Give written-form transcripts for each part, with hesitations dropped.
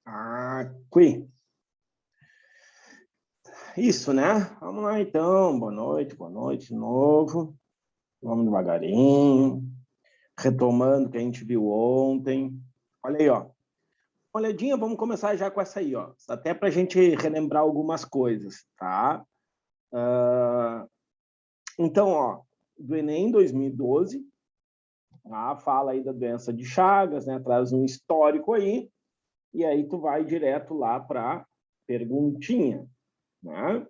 Aqui. Isso, né? Vamos lá, então. Boa noite de novo. Vamos devagarinho. Retomando o que a gente viu ontem. Olha aí, ó. Uma olhadinha, vamos começar já com essa aí, ó. Até para a gente relembrar algumas coisas, tá? Então, ó, do Enem 2012, fala aí da doença de Chagas, né? Traz um histórico aí, e aí tu vai direto lá para perguntinha, né?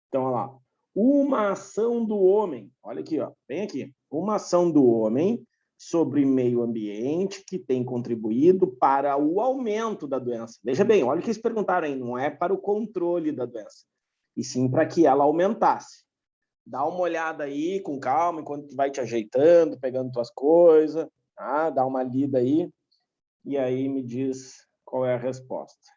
Então, olha lá. Uma ação do homem, olha aqui, ó, bem aqui. Uma ação do homem sobre meio ambiente que tem contribuído para o aumento da doença. Veja bem, olha o que eles perguntaram aí, não é para o controle da doença, e sim para que ela aumentasse. Dá uma olhada aí com calma, enquanto tu vai te ajeitando, pegando tuas coisas, tá? Dá uma lida aí, e aí me diz qual é a resposta.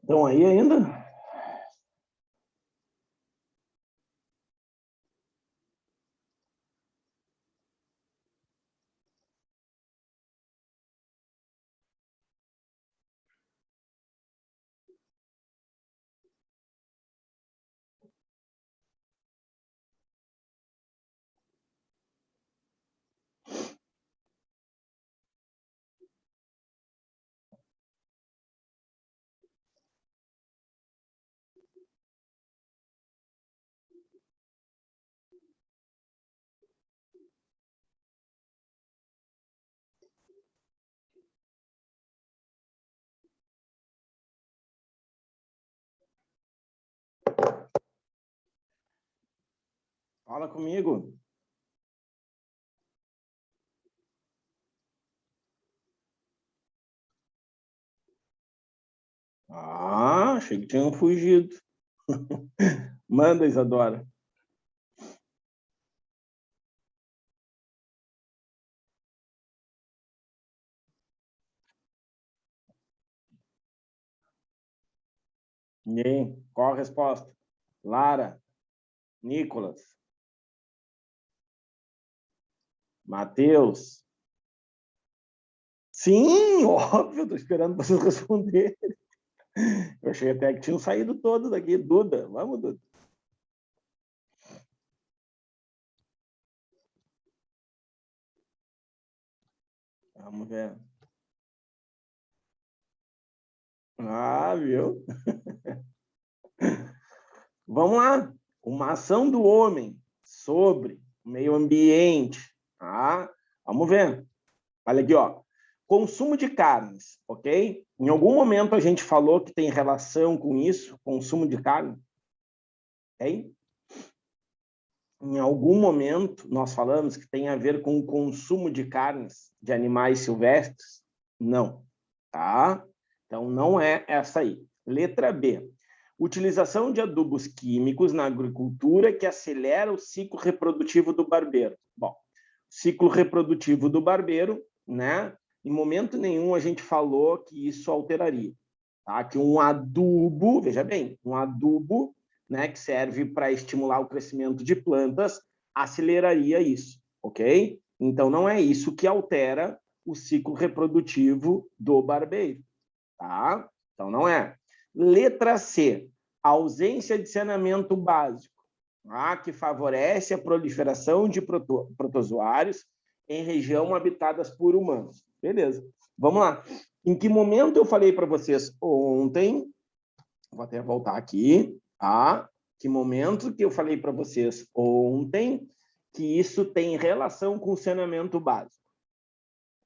Então aí ainda? Fala comigo. Achei que tinham fugido. Manda, Isadora. E aí, qual a resposta? Lara, Nicolas, Matheus. Sim, óbvio, estou esperando vocês responderem. Eu achei até que tinham saído todos daqui. Duda, vamos, Duda. Vamos ver. Viu? Vamos lá. Uma ação do homem sobre o meio ambiente. Tá? Vamos ver. Olha aqui, ó. Consumo de carnes, ok? Em algum momento a gente falou que tem relação com isso, consumo de carne, ok? Em algum momento nós falamos que tem a ver com o consumo de carnes de animais silvestres? Não, tá? Então, não é essa aí. Letra B. Utilização de adubos químicos na agricultura que acelera o ciclo reprodutivo do barbeiro. Bom, ciclo reprodutivo do barbeiro, né? Em momento nenhum a gente falou que isso alteraria, tá? Que um adubo, veja bem, um adubo, né, que serve para estimular o crescimento de plantas, aceleraria isso, ok? Então, não é isso que altera o ciclo reprodutivo do barbeiro, tá? Então, não é. Letra C, ausência de saneamento básico, tá? Que favorece a proliferação de protozoários em região habitadas por humanos. Beleza. Vamos lá. Em que momento eu falei para vocês ontem, vou até voltar aqui, tá? Que momento que eu falei para vocês ontem que isso tem relação com saneamento básico?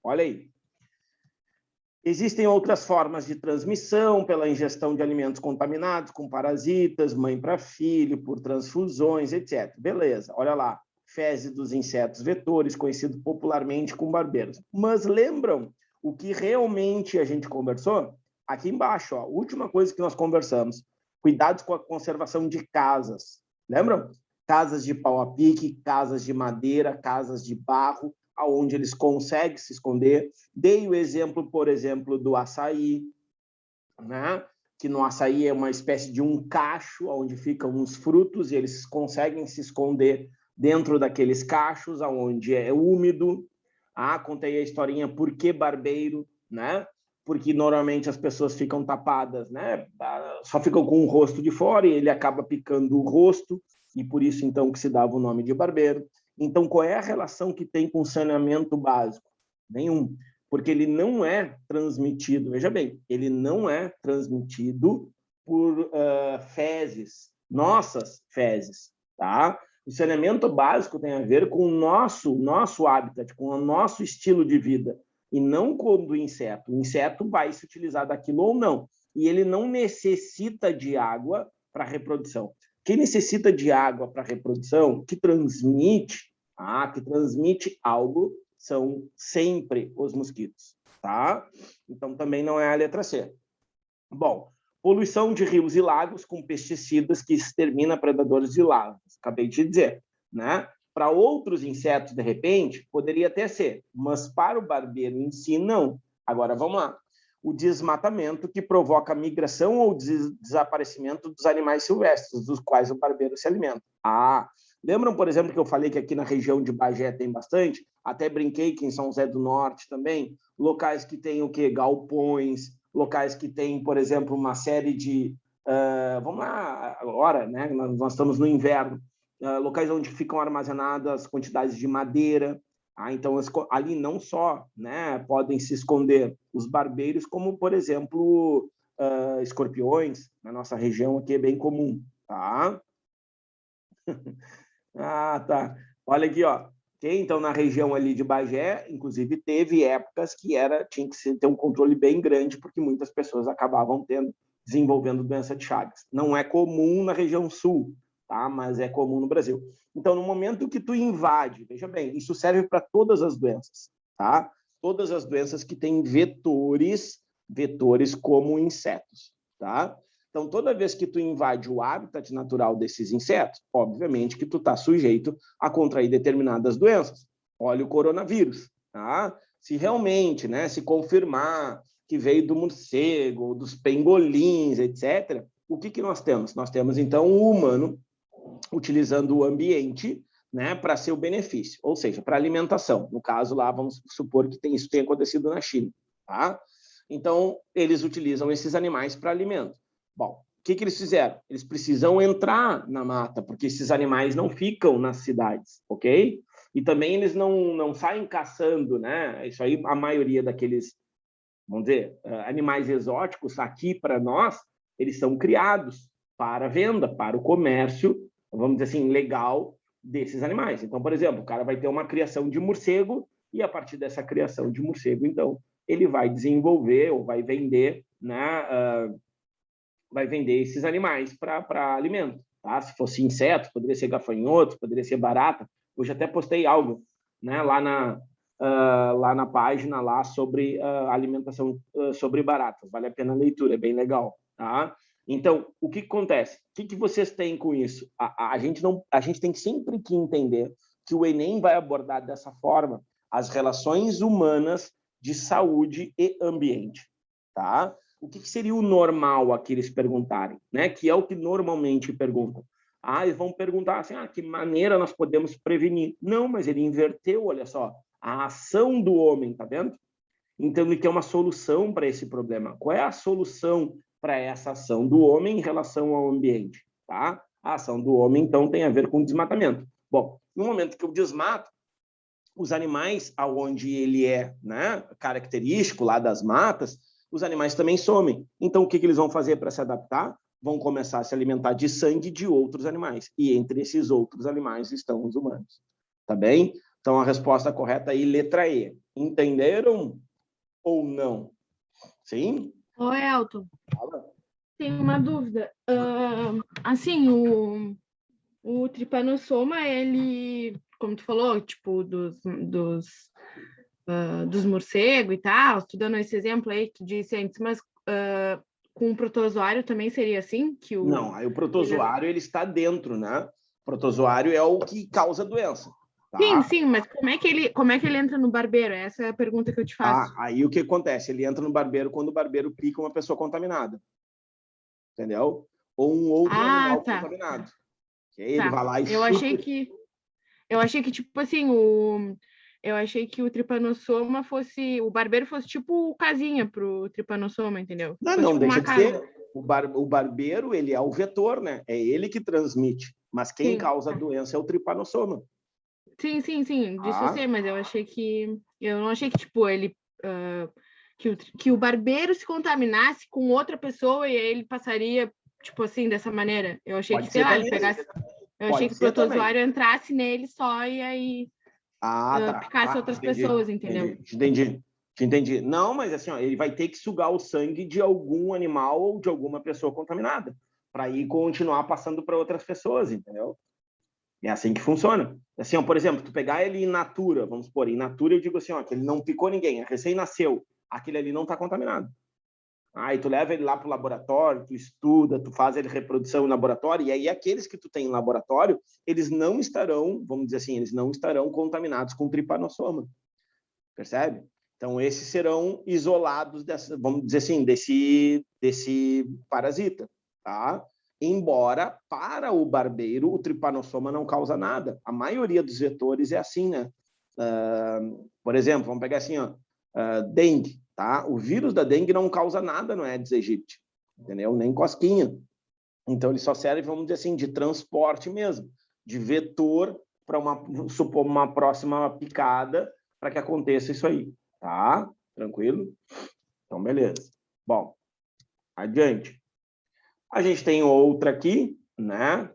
Olha aí. Existem outras formas de transmissão pela ingestão de alimentos contaminados com parasitas, mãe para filho, por transfusões, etc. Beleza, olha lá. Fezes dos insetos vetores, conhecido popularmente como barbeiros. Mas lembram o que realmente a gente conversou? Aqui embaixo, ó, última coisa que nós conversamos. Cuidados com a conservação de casas. Lembram? Casas de pau a pique, casas de madeira, casas de barro, aonde eles conseguem se esconder. Dei o exemplo, por exemplo, do açaí, né? Que no açaí é uma espécie de um cacho onde ficam os frutos e eles conseguem se esconder dentro daqueles cachos, onde é úmido. Contei a historinha por que barbeiro, né? Porque normalmente as pessoas ficam tapadas, né? Só ficam com o rosto de fora e ele acaba picando o rosto, e por isso então que se dava o nome de barbeiro. Então, qual é a relação que tem com saneamento básico? Nenhum, porque ele não é transmitido, veja bem, ele não é transmitido por fezes, nossas fezes, tá? O saneamento básico tem a ver com o nosso habitat, com o nosso estilo de vida, e não com o do inseto. O inseto vai se utilizar daquilo ou não, e ele não necessita de água para reprodução. Quem necessita de água para reprodução, que transmite algo, são sempre os mosquitos, tá? Então, também não é a letra C. Bom, poluição de rios e lagos com pesticidas que extermina predadores de lagos. Acabei de dizer, né? Para outros insetos, de repente, poderia até ser, mas para o barbeiro em si, não. Agora, vamos lá. O desmatamento que provoca a migração ou desaparecimento dos animais silvestres, dos quais o barbeiro se alimenta. Lembram, por exemplo, que eu falei que aqui na região de Bagé tem bastante? Até brinquei que em São José do Norte também, locais que tem o quê? Galpões, locais que tem, por exemplo, uma série de... vamos lá, agora, né? Nós estamos no inverno. Locais onde ficam armazenadas quantidades de madeira. Então, ali não só, né, podem se esconder os barbeiros, como, por exemplo, escorpiões. Na nossa região aqui é bem comum, tá? Tá. Olha aqui, ó. Então, na região ali de Bagé, inclusive, teve épocas que tinha que ter um controle bem grande, porque muitas pessoas acabavam desenvolvendo doença de Chagas. Não é comum na região sul, tá? Mas é comum no Brasil. Então, no momento que tu invade, veja bem, isso serve para todas as doenças, tá? Todas as doenças que têm vetores como insetos, tá? Então, toda vez que tu invade o habitat natural desses insetos, obviamente que tu está sujeito a contrair determinadas doenças. Olha o coronavírus, tá? Se realmente, né, se confirmar que veio do morcego, dos pangolins, etc., o que nós temos? Nós temos, então, o humano utilizando o ambiente, né, para seu benefício, ou seja, para alimentação. No caso lá, vamos supor que isso tenha acontecido na China, tá? Então, eles utilizam esses animais para alimento. Bom, o que eles fizeram? Eles precisam entrar na mata, porque esses animais não ficam nas cidades, ok? E também eles não saem caçando, né? Isso aí, a maioria daqueles, vamos dizer, animais exóticos aqui para nós, eles são criados para venda, para o comércio, vamos dizer assim, legal desses animais. Então, por exemplo, o cara vai ter uma criação de morcego e a partir dessa criação de morcego, então, ele vai desenvolver ou vai vender, né? Vai vender esses animais para alimento, tá? Se fosse inseto, poderia ser gafanhoto, poderia ser barata. Hoje até postei algo, né, lá lá na página lá sobre alimentação sobre baratas. Vale a pena a leitura, é bem legal, tá? Então, o que acontece? O que vocês têm com isso? A gente tem sempre que entender que o Enem vai abordar dessa forma as relações humanas de saúde e ambiente, tá? O que seria o normal aqui eles perguntarem, né? Que é o que normalmente perguntam. Eles vão perguntar assim, que maneira nós podemos prevenir? Não, mas ele inverteu, olha só, a ação do homem, tá vendo? Então, ele quer uma solução para esse problema. Qual é a solução para essa ação do homem em relação ao ambiente? Tá? A ação do homem, então, tem a ver com desmatamento. Bom, no momento que eu desmato, os animais, aonde ele é, né, característico lá das matas, os animais também somem. Então, o que eles vão fazer para se adaptar? Vão começar a se alimentar de sangue de outros animais. E entre esses outros animais estão os humanos. Tá bem? Então, a resposta correta aí, letra E. Entenderam ou não? Sim? Oi, Elton. Fala. Tenho uma dúvida. Assim, o tripanossoma, ele, como tu falou, tipo, dos morcegos e tal, tu dando esse exemplo aí que tu disse antes, mas com o protozoário também seria assim? Não, aí o protozoário ele está dentro, né? O protozoário é o que causa a doença. Tá? Sim, mas como é que ele entra no barbeiro? Essa é a pergunta que eu te faço. Aí o que acontece? Ele entra no barbeiro quando o barbeiro pica uma pessoa contaminada. Entendeu? Ou um outro animal Tá. contaminado. Ele vai lá e Eu achei que tipo assim, eu achei que o tripanossoma fosse, o barbeiro fosse tipo casinha pro tripanossoma, entendeu? Não tipo deixa uma de casa. ser. O barbeiro, ele é o vetor, né? É ele que transmite. Mas quem causa a doença é o tripanossoma. Sim, disso eu sei, mas eu não achei que tipo ele que o barbeiro se contaminasse com outra pessoa e aí ele passaria tipo assim dessa maneira. Eu achei que sei lá, ele pegasse, eu achei que o protozoário entrasse nele só e aí picasse outras pessoas, entendeu? Entendi. Não, mas assim, ele vai ter que sugar o sangue de algum animal ou de alguma pessoa contaminada para aí continuar passando para outras pessoas, entendeu? É assim que funciona. Assim, por exemplo, tu pegar ele in natura, vamos supor, in natura eu digo assim, que ele não picou ninguém, recém-nasceu, aquele ali não está contaminado. Aí tu leva ele lá para o laboratório, tu estuda, tu faz ele reprodução em laboratório, e aí aqueles que tu tem em laboratório, eles não estarão, vamos dizer assim, eles não estarão contaminados com tripanossoma. Percebe? Então, esses serão isolados, vamos dizer assim, desse parasita, tá? Embora, para o barbeiro, o tripanossoma não causa nada. A maioria dos vetores é assim, né? Por exemplo, vamos pegar assim, dengue, tá? O vírus da dengue não causa nada no Aedes aegypti, entendeu? Nem cosquinha. Então, ele só serve, vamos dizer assim, de transporte mesmo, de vetor para supor uma próxima picada para que aconteça isso aí, tá? Tranquilo? Então, beleza. Bom, adiante. A gente tem outra aqui, né?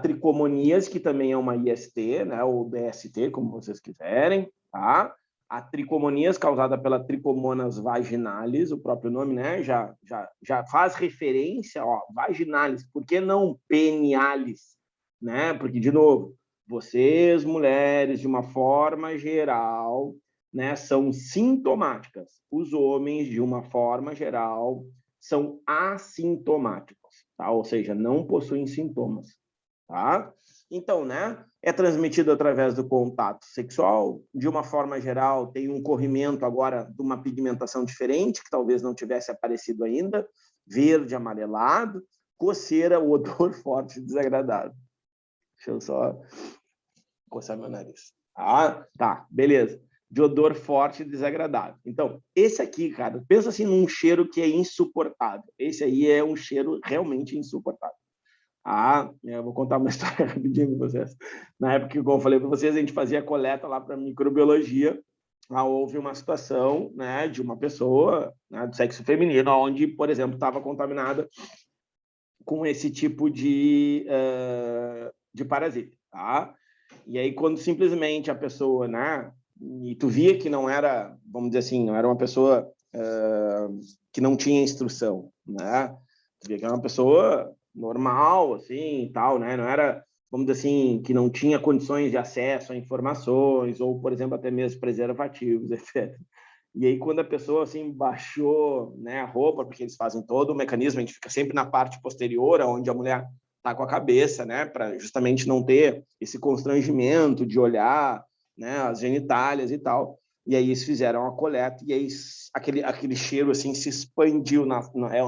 Tricomonias, que também é uma IST, né? Ou DST, como vocês quiserem, tá? A tricomonias causada pela Trichomonas vaginalis, o próprio nome, né? Já faz referência, vaginalis, por que não penialis, né? Porque, de novo, vocês, mulheres, de uma forma geral, né, são sintomáticas. Os homens, de uma forma geral, são assintomáticos, tá? Ou seja, não possuem sintomas, tá? Então, né, é transmitido através do contato sexual, de uma forma geral, tem um corrimento agora de uma pigmentação diferente, que talvez não tivesse aparecido ainda, verde, amarelado, coceira, odor forte e desagradável. Deixa eu só coçar meu nariz. Tá, beleza. De odor forte e desagradável. Então, esse aqui, cara, pensa assim num cheiro que é insuportável. Esse aí é um cheiro realmente insuportável. Eu vou contar uma história rapidinho com vocês. Na época que, como eu falei para vocês, a gente fazia coleta lá para microbiologia. Houve uma situação, né, de uma pessoa, né, do sexo feminino, onde, por exemplo, estava contaminada com esse tipo de parasita, tá? E aí, quando simplesmente a pessoa, né, e tu via que não era, vamos dizer assim, não era uma pessoa que não tinha instrução, né? Tu via que era uma pessoa normal, assim, e tal, né? Não era vamos dizer assim, que não tinha condições de acesso a informações, ou, por exemplo, até mesmo preservativos, etc. E aí, quando a pessoa, assim, baixou, né, a roupa, porque eles fazem todo o mecanismo, a gente fica sempre na parte posterior, onde a mulher está com a cabeça, né, para justamente não ter esse constrangimento de olhar, né, as genitálias e tal. E aí eles fizeram a coleta, e aí aquele cheiro, assim, se expandiu,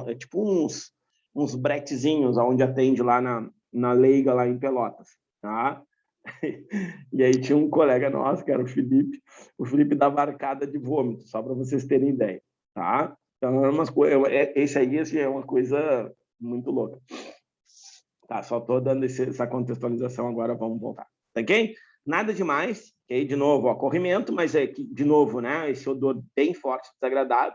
é tipo uns bretezinhos, onde atende lá na Leiga, lá em Pelotas, tá? E aí tinha um colega nosso, que era o Felipe dava arcada de vômito, só para vocês terem ideia, tá? Então, esse aí assim, é uma coisa muito louca. Tá, só estou dando essa contextualização agora, vamos voltar. Tá ok? Nada demais, ok? De novo, ó, corrimento, mas é que, de novo, né, esse odor bem forte, desagradável,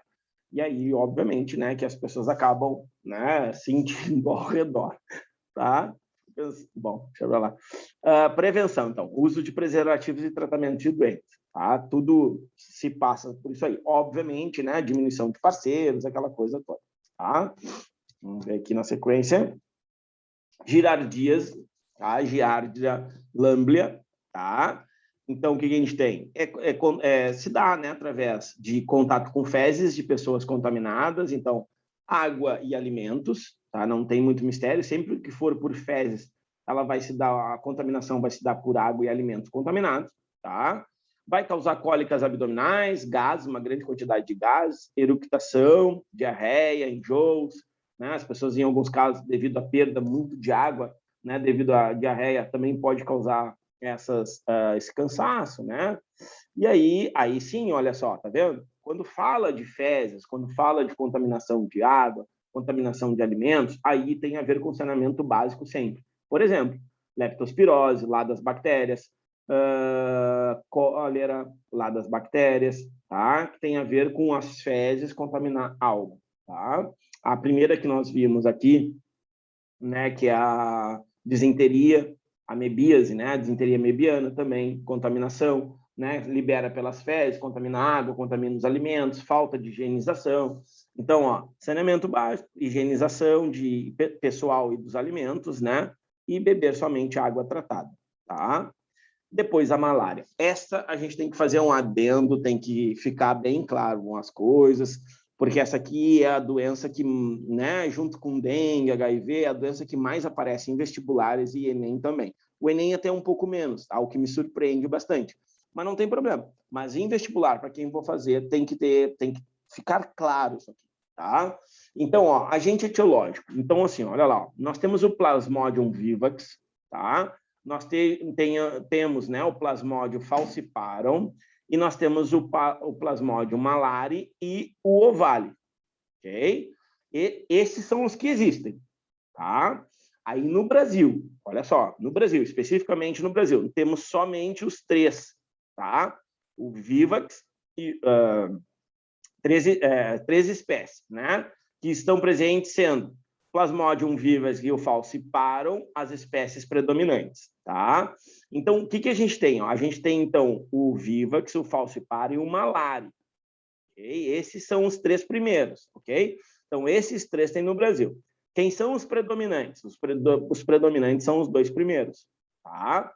e aí, obviamente, né, que as pessoas acabam, né, sentindo ao redor, tá? Bom, deixa eu ver lá. Prevenção, então, uso de preservativos e tratamento de doenças, tá? Tudo se passa por isso aí. Obviamente, né, diminuição de parceiros, aquela coisa toda, tá? Vamos ver aqui na sequência. Girardias, tá? Giardia lamblia, tá? Então, o que a gente tem? Se dá, né, através de contato com fezes de pessoas contaminadas, então, água e alimentos, tá? Não tem muito mistério, sempre que for por fezes, a contaminação vai se dar por água e alimentos contaminados, tá? Vai causar cólicas abdominais, gás, uma grande quantidade de gás, eructação, diarreia, enjoos, né? As pessoas, em alguns casos, devido à perda muito de água, né, devido à diarreia, também pode causar esse cansaço, né? E aí sim, olha só, tá vendo? Quando fala de fezes, quando fala de contaminação de água, contaminação de alimentos, aí tem a ver com saneamento básico sempre. Por exemplo, leptospirose, lá das bactérias, cólera, lá das bactérias, tá? Que tem a ver com as fezes contaminar algo, tá? A primeira que nós vimos aqui, né, que é a disenteria, a mebíase, né, a disenteria mebiana também, contaminação, né, libera pelas fezes, contamina a água, contamina os alimentos, falta de higienização. Então, ó, saneamento básico, higienização de pessoal e dos alimentos, né, e beber somente água tratada, tá? Depois a malária. Essa a gente tem que fazer um adendo, tem que ficar bem claro com as coisas, porque essa aqui é a doença que, né, junto com dengue, HIV, é a doença que mais aparece em vestibulares e Enem também. O Enem até um pouco menos, tá? O que me surpreende bastante. Mas não tem problema. Mas em vestibular, para quem for fazer, tem que ficar claro isso aqui, tá? Então, ó, agente etiológico. Então, assim, olha lá, ó, nós temos o Plasmodium vivax, tá? Nós temos, né, o Plasmodium falciparum, e nós temos o Plasmodium malari e o ovale, ok? E esses são os que existem, tá? Aí no Brasil, olha só, no Brasil, especificamente no Brasil, temos somente os três, tá? O Vivax e três espécies, né? Que estão presentes sendo Plasmodium vivax e o falciparum, as espécies predominantes, tá? Então, o que a gente tem? Ó? A gente tem, então, o vivax, o falciparum e o malari. Okay? Esses são os três primeiros, ok? Então, esses três tem no Brasil. Quem são os predominantes? Os predominantes são os dois primeiros, tá?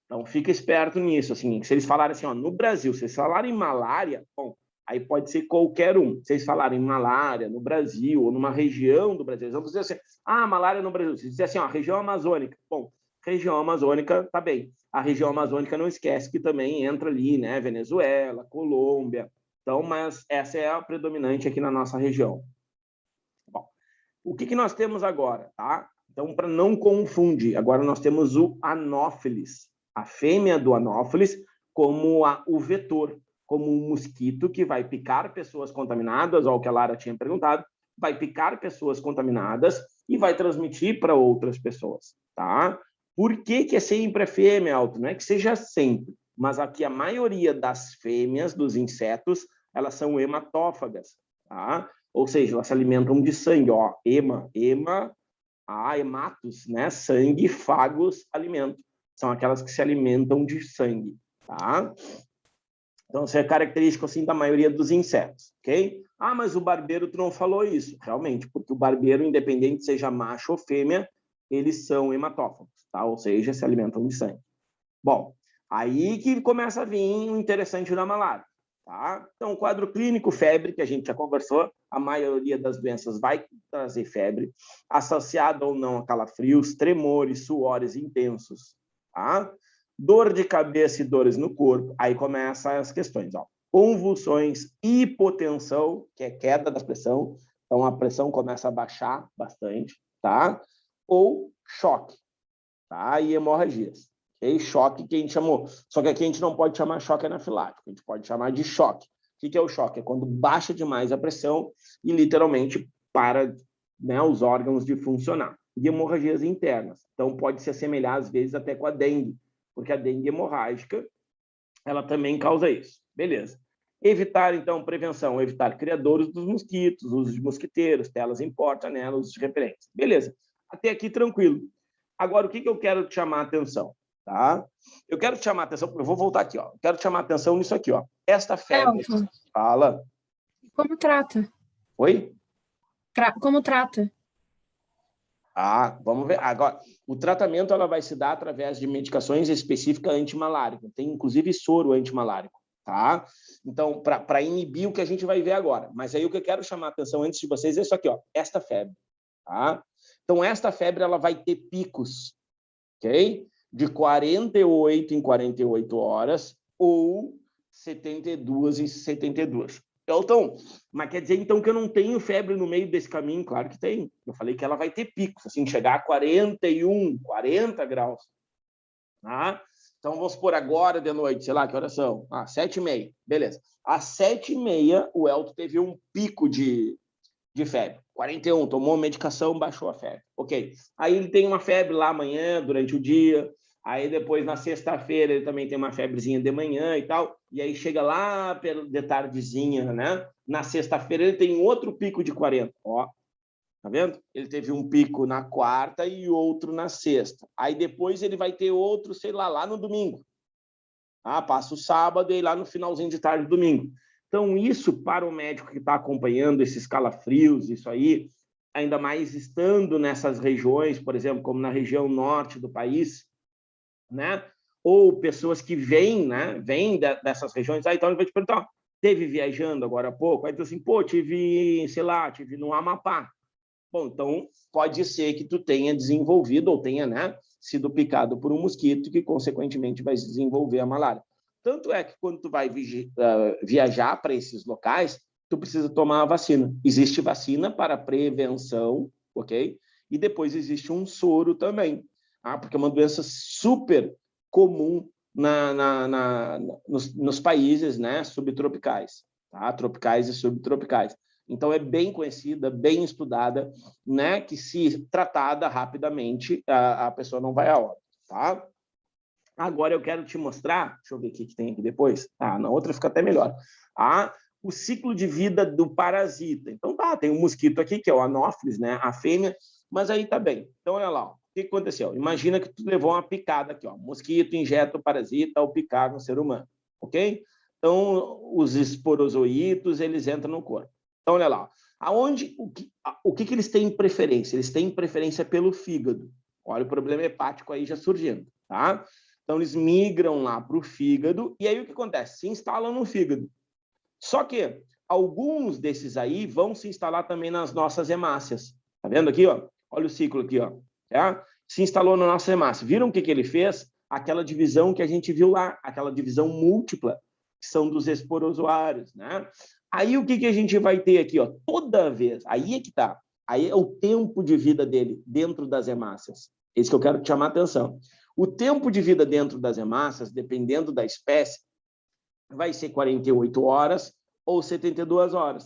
Então, fica esperto nisso, assim, se eles falarem assim, ó, no Brasil, se eles falarem malária, bom, aí pode ser qualquer um. Se eles falarem malária no Brasil ou numa região do Brasil, eles vão dizer assim, malária no Brasil. Se dizer assim, ó, região amazônica, bom, região amazônica, tá bem. A região amazônica não esquece que também entra ali, né, Venezuela, Colômbia. Então, mas essa é a predominante aqui na nossa região. Bom, o que nós temos agora, tá? Então, para não confundir, agora nós temos o Anopheles, a fêmea do Anopheles, como o vetor, como um mosquito que vai picar pessoas contaminadas, ou o que a Lara tinha perguntado, vai picar pessoas contaminadas e vai transmitir para outras pessoas, tá? Por que é sempre a fêmea, Alto? Não é que seja sempre, mas aqui a maioria das fêmeas dos insetos, elas são hematófagas, tá? Ou seja, elas se alimentam de sangue, ó, hematos, né? Sangue, fagos, alimento. São aquelas que se alimentam de sangue, tá? Então, isso é característico, assim, da maioria dos insetos, ok? Mas o barbeiro, tu não falou isso. Realmente, porque o barbeiro, independente seja macho ou fêmea, eles são hematófagos, tá? Ou seja, se alimentam de sangue. Bom, aí que começa a vir o interessante da malária, tá? Então, quadro clínico, febre, que a gente já conversou, a maioria das doenças vai trazer febre, associada ou não a calafrios, tremores, suores intensos, tá? Dor de cabeça e dores no corpo, aí começam as questões, ó. Convulsões, hipotensão, que é queda da pressão, então a pressão começa a baixar bastante, tá? Ou choque, tá? E hemorragias. Okay? Choque que a gente chamou. Só que aqui a gente não pode chamar choque anafilático, a gente pode chamar de choque. O que é o choque? É quando baixa demais a pressão e literalmente para, né, os órgãos de funcionar. E hemorragias internas. Então pode se assemelhar às vezes até com a dengue, porque a dengue hemorrágica, ela também causa isso. Beleza. Evitar, então, prevenção, evitar criadouros dos mosquitos, uso de mosquiteiros, telas em porta, né, uso de repelentes. Beleza. Até aqui tranquilo. Agora, o que eu quero te chamar a atenção? Tá? Eu quero te chamar a atenção, eu vou voltar aqui, ó. Eu quero te chamar a atenção nisso aqui, ó. Esta febre. Elton, Fala. como trata? Oi? Como trata? Vamos ver. Agora, o tratamento ela vai se dar através de medicações específicas antimaláricas. Tem, inclusive, soro antimalárico, tá? Então, para inibir o que a gente vai ver agora. Mas aí o que eu quero chamar a atenção antes de vocês é isso aqui, ó. Esta febre, tá? Então, esta febre ela vai ter picos, ok? De 48 em 48 horas ou 72 em 72. Então, mas quer dizer então que eu não tenho febre no meio desse caminho? Claro que tem. Eu falei que ela vai ter picos, assim, chegar a 41, 40 graus. Tá? Então, vamos supor agora de noite, sei lá, que horas são? 7h30, beleza. Às 7h30, o Elton teve um pico de febre. 41, tomou medicação, baixou a febre. Ok. Aí ele tem uma febre lá amanhã, durante o dia. Aí depois, na sexta-feira, ele também tem uma febrezinha de manhã e tal. E aí chega lá de tardezinha, né? Na sexta-feira ele tem outro pico de 40. Ó, tá vendo? Ele teve um pico na quarta e outro na sexta. Aí depois ele vai ter outro, sei lá no domingo. Passa o sábado e aí lá no finalzinho de tarde do domingo. Então, isso para o médico que está acompanhando esses calafrios, isso aí, ainda mais estando nessas regiões, por exemplo, como na região norte do país, né? Ou pessoas que vêm, né? Vêm dessas regiões, então ele vai te perguntar, teve viajando agora há pouco? Aí tu assim, pô, tive no Amapá. Bom, então pode ser que tu tenha desenvolvido ou tenha, né, sido picado por um mosquito que, consequentemente, vai desenvolver a malária. Tanto é que quando tu vai viajar para esses locais, tu precisa tomar a vacina. Existe vacina para prevenção, ok? E depois existe um soro também, porque é uma doença super comum nos países, né, subtropicais, tá? Tropicais e subtropicais. Então, é bem conhecida, bem estudada, né? Que se tratada rapidamente, a pessoa não vai a óbito, tá? Agora eu quero te mostrar, deixa eu ver o que tem aqui depois. Na outra fica até melhor. O ciclo de vida do parasita. Então, tem um mosquito aqui, que é o Anopheles, né? A fêmea, mas aí tá bem. Então, olha lá, ó. O que aconteceu? Imagina que tu levou uma picada aqui, ó. Mosquito injeta o parasita ao picar no ser humano, ok? Então, os esporozoítos, eles entram no corpo. Então, olha lá, o que eles têm preferência? Eles têm preferência pelo fígado. Olha o problema hepático aí já surgindo, tá? Então, eles migram lá para o fígado, e aí o que acontece? Se instalam no fígado. Só que alguns desses aí vão se instalar também nas nossas hemácias. Tá vendo aqui, ó? Olha o ciclo aqui, ó. Tá? Se instalou na nossa hemácia. Viram o que ele fez? Aquela divisão que a gente viu lá, aquela divisão múltipla, que são dos esporozoários, né? Aí o que a gente vai ter aqui, ó? Toda vez, aí é que tá. Aí é o tempo de vida dele dentro das hemácias. Esse que eu quero te chamar a atenção. O tempo de vida dentro das hemácias, dependendo da espécie, vai ser 48 horas ou 72 horas.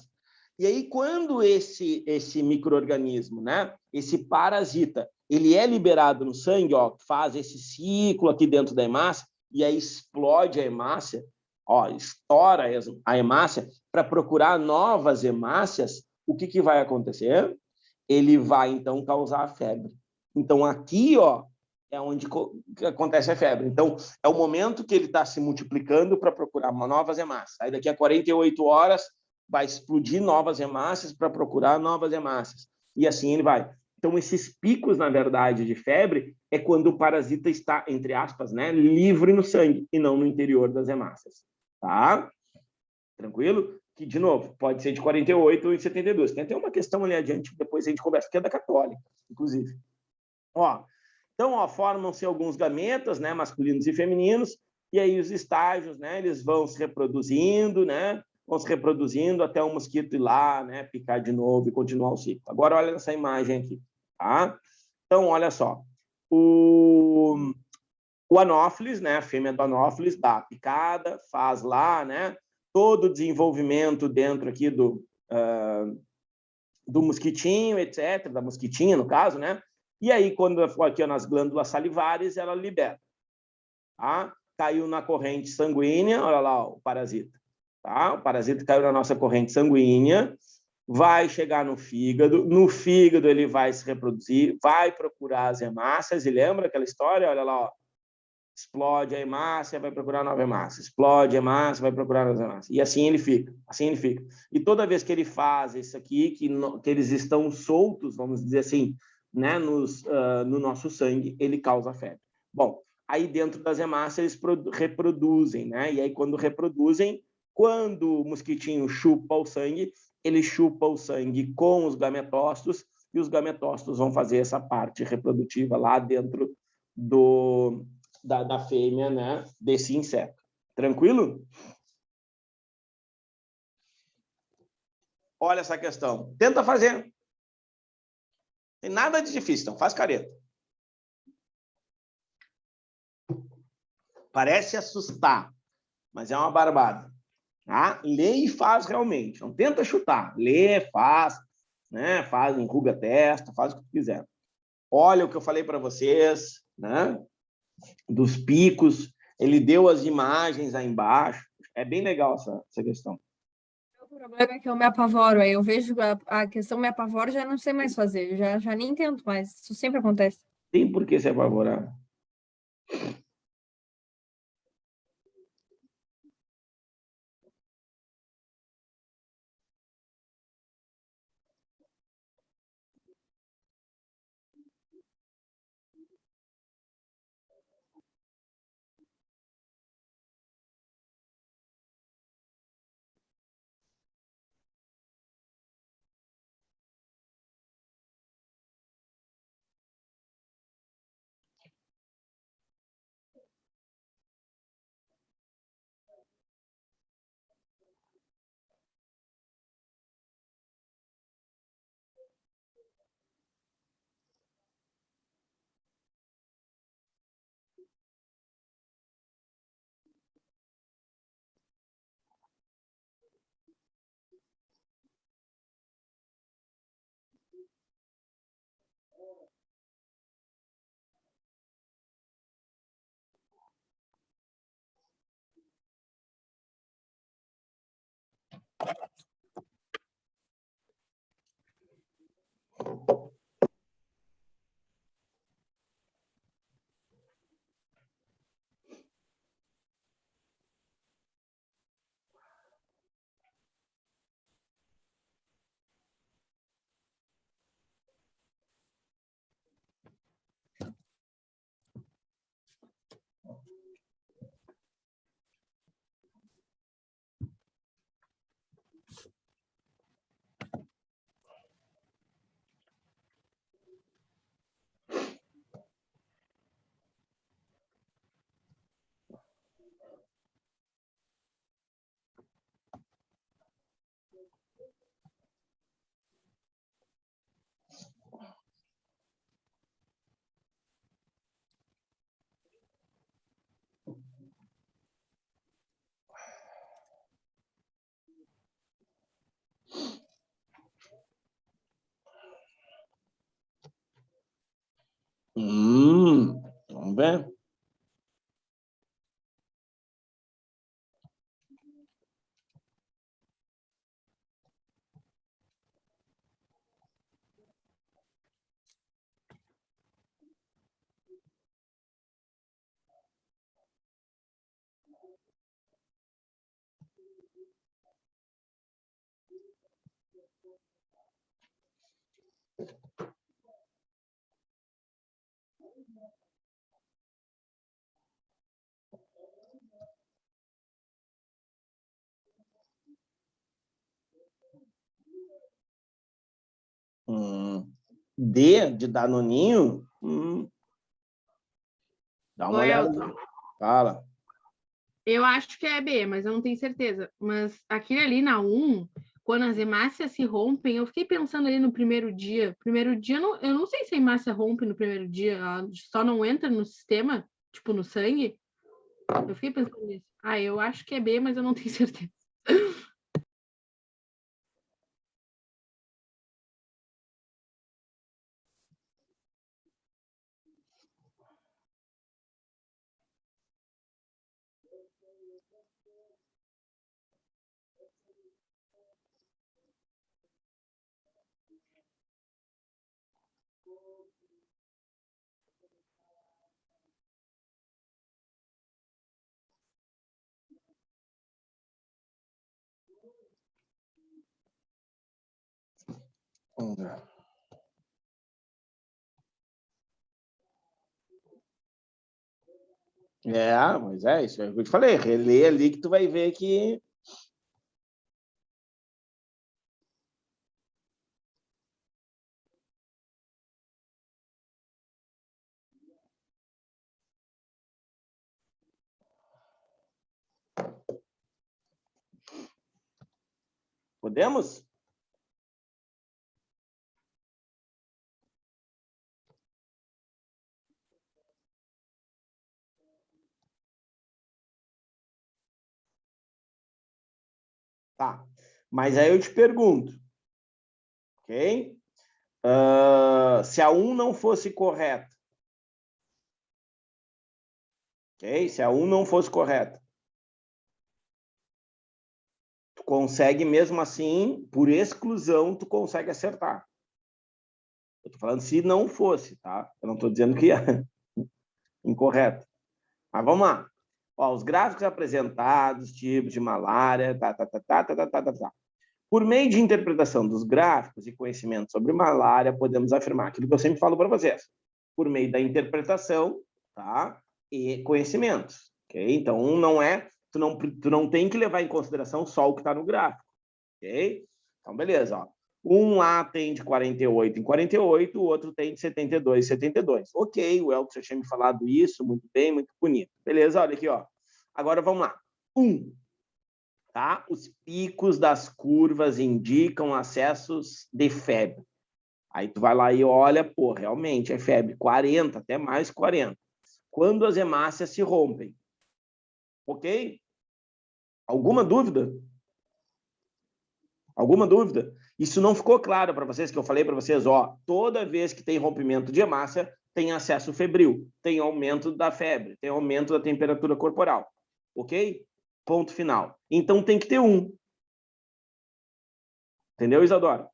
E aí, quando esse micro-organismo, né, esse parasita, ele é liberado no sangue, ó, faz esse ciclo aqui dentro da hemácia, e aí explode a hemácia, ó, estoura a hemácia para procurar novas hemácias, o que vai acontecer? Ele vai, então, causar a febre. Então, aqui, ó, é onde acontece a febre. Então, é o momento que ele está se multiplicando para procurar novas hemácias. Aí, daqui a 48 horas, vai explodir novas hemácias para procurar novas hemácias. E assim ele vai. Então, esses picos, na verdade, de febre é quando o parasita está, entre aspas, né, livre no sangue e não no interior das hemácias. Tá? Tranquilo? Que, de novo, pode ser de 48 ou em 72. Tem até uma questão ali adiante, depois a gente conversa, que é da católica, inclusive. Ó, então, ó, formam-se alguns gametas, né, masculinos e femininos, e aí os estágios, né, eles vão se reproduzindo, né, vão se reproduzindo até o mosquito ir lá, né, picar de novo e continuar o ciclo. Agora, olha essa imagem aqui, tá? Então, olha só. O anófeles, né, a fêmea do anófeles dá a picada, faz lá, né, todo o desenvolvimento dentro aqui do mosquitinho, etc., da mosquitinha, no caso, né? E aí, quando for aqui ó, nas glândulas salivares, ela libera. Tá? Caiu na corrente sanguínea, olha lá ó, o parasita. Tá? O parasita caiu na nossa corrente sanguínea, vai chegar no fígado ele vai se reproduzir, vai procurar as hemácias, e lembra aquela história? Olha lá, ó, explode a hemácia, vai procurar nova hemácia, explode a hemácia, vai procurar nova hemácia. E assim ele fica, assim ele fica. E toda vez que ele faz isso aqui, que eles estão soltos, vamos dizer assim, né, no nosso sangue, ele causa febre. Bom, aí dentro das hemácias eles reproduzem, né? E aí quando reproduzem, quando o mosquitinho chupa o sangue, ele chupa o sangue com os gametócitos, e os gametócitos vão fazer essa parte reprodutiva lá dentro da fêmea, né, desse inseto. Tranquilo? Olha essa questão. Tenta fazer. Tem nada de difícil, então faz careta. Parece assustar, mas é uma barbada. Tá? Lê e faz realmente. Não tenta chutar. Lê, faz, né? Faz, enruga a testa, faz o que tu quiser. Olha o que eu falei para vocês, né? Dos picos. Ele deu as imagens aí embaixo. É bem legal essa questão. O problema é que eu me apavoro, aí eu vejo a questão, me apavoro, já não sei mais fazer, já nem tento mais, isso sempre acontece. Tem por que se apavorar. Vamos ver. D de Danoninho? Dá uma olhada. Elton. Fala. Eu acho que é B, mas eu não tenho certeza. Mas aquele ali na 1, quando as hemácias se rompem, eu fiquei pensando ali no primeiro dia. Primeiro dia, eu não sei se a hemácia rompe no primeiro dia, ela só não entra no sistema, tipo no sangue. Eu fiquei pensando nisso. Eu acho que é B, mas eu não tenho certeza. Vamos ver. Mas é isso. É o que eu te falei. Relê ali que tu vai ver que... Podemos? Tá. Mas aí eu te pergunto, ok? Se a 1 não fosse correta, ok? Se a 1 não fosse correta, tu consegue mesmo assim, por exclusão, tu consegue acertar. Eu tô falando se não fosse, tá? Eu não tô dizendo que é incorreto. Mas vamos lá. Ó, os gráficos apresentados, tipos de malária, tá. Por meio de interpretação dos gráficos e conhecimento sobre malária, podemos afirmar aquilo que eu sempre falo para vocês. Por meio da interpretação, tá? E conhecimentos, ok? Então, não é... Tu não tem que levar em consideração só o que está no gráfico, ok? Então, beleza, ó. Um lá tem de 48 em 48, o outro tem de 72 em 72. Ok, o Elton já tinha me falado isso, muito bem, muito bonito. Beleza, olha aqui, ó. Agora vamos lá. Tá? Os picos das curvas indicam acessos de febre. Aí tu vai lá e olha, pô, realmente é febre, 40, até mais 40. Quando as hemácias se rompem. Ok? Alguma dúvida? Alguma dúvida? Isso não ficou claro para vocês, que eu falei para vocês, ó, toda vez que tem rompimento de hemácia, tem acesso febril, tem aumento da febre, tem aumento da temperatura corporal. Ok? Ponto final. Então tem que ter um. Entendeu, Isadora?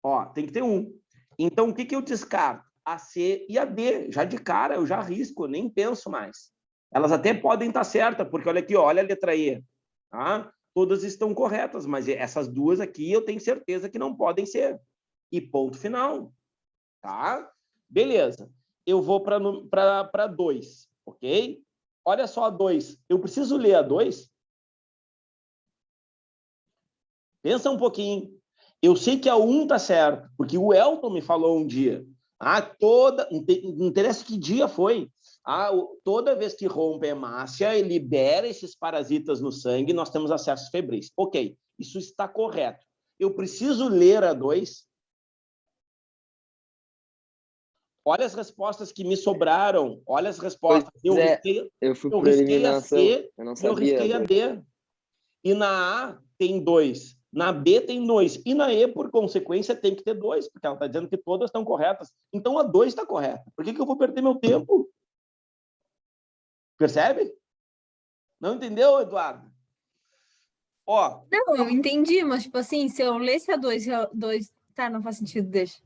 Ó, tem que ter um. Então, o que eu descarto? A C e a D. Já de cara, eu já arrisco, eu nem penso mais. Elas até podem estar certas, porque olha aqui, ó, olha a letra E. Tá? Todas estão corretas, mas essas duas aqui eu tenho certeza que não podem ser. E ponto final. Tá? Beleza. Eu vou para 2, ok? Olha só a 2. Eu preciso ler a 2? Pensa um pouquinho. Eu sei que a 1 tá certo, porque o Elton me falou um dia. Não interessa que dia foi. Toda vez que rompe a hemácia e libera esses parasitas no sangue, nós temos acessos febris. Ok, isso está correto. Eu preciso ler a 2. Olha as respostas que me sobraram. Olha as respostas. Eu fui por eliminação. Eu não sabia. Eu risquei a D. E na A tem 2. Na B tem 2. E na E, por consequência, tem que ter 2, porque ela está dizendo que todas estão corretas. Então a 2 está correta. Por que eu vou perder meu tempo? Percebe? Não entendeu, Eduardo? Ó. Não, eu entendi, mas tipo assim, se eu lesse a 2, tá, não faz sentido, deixa.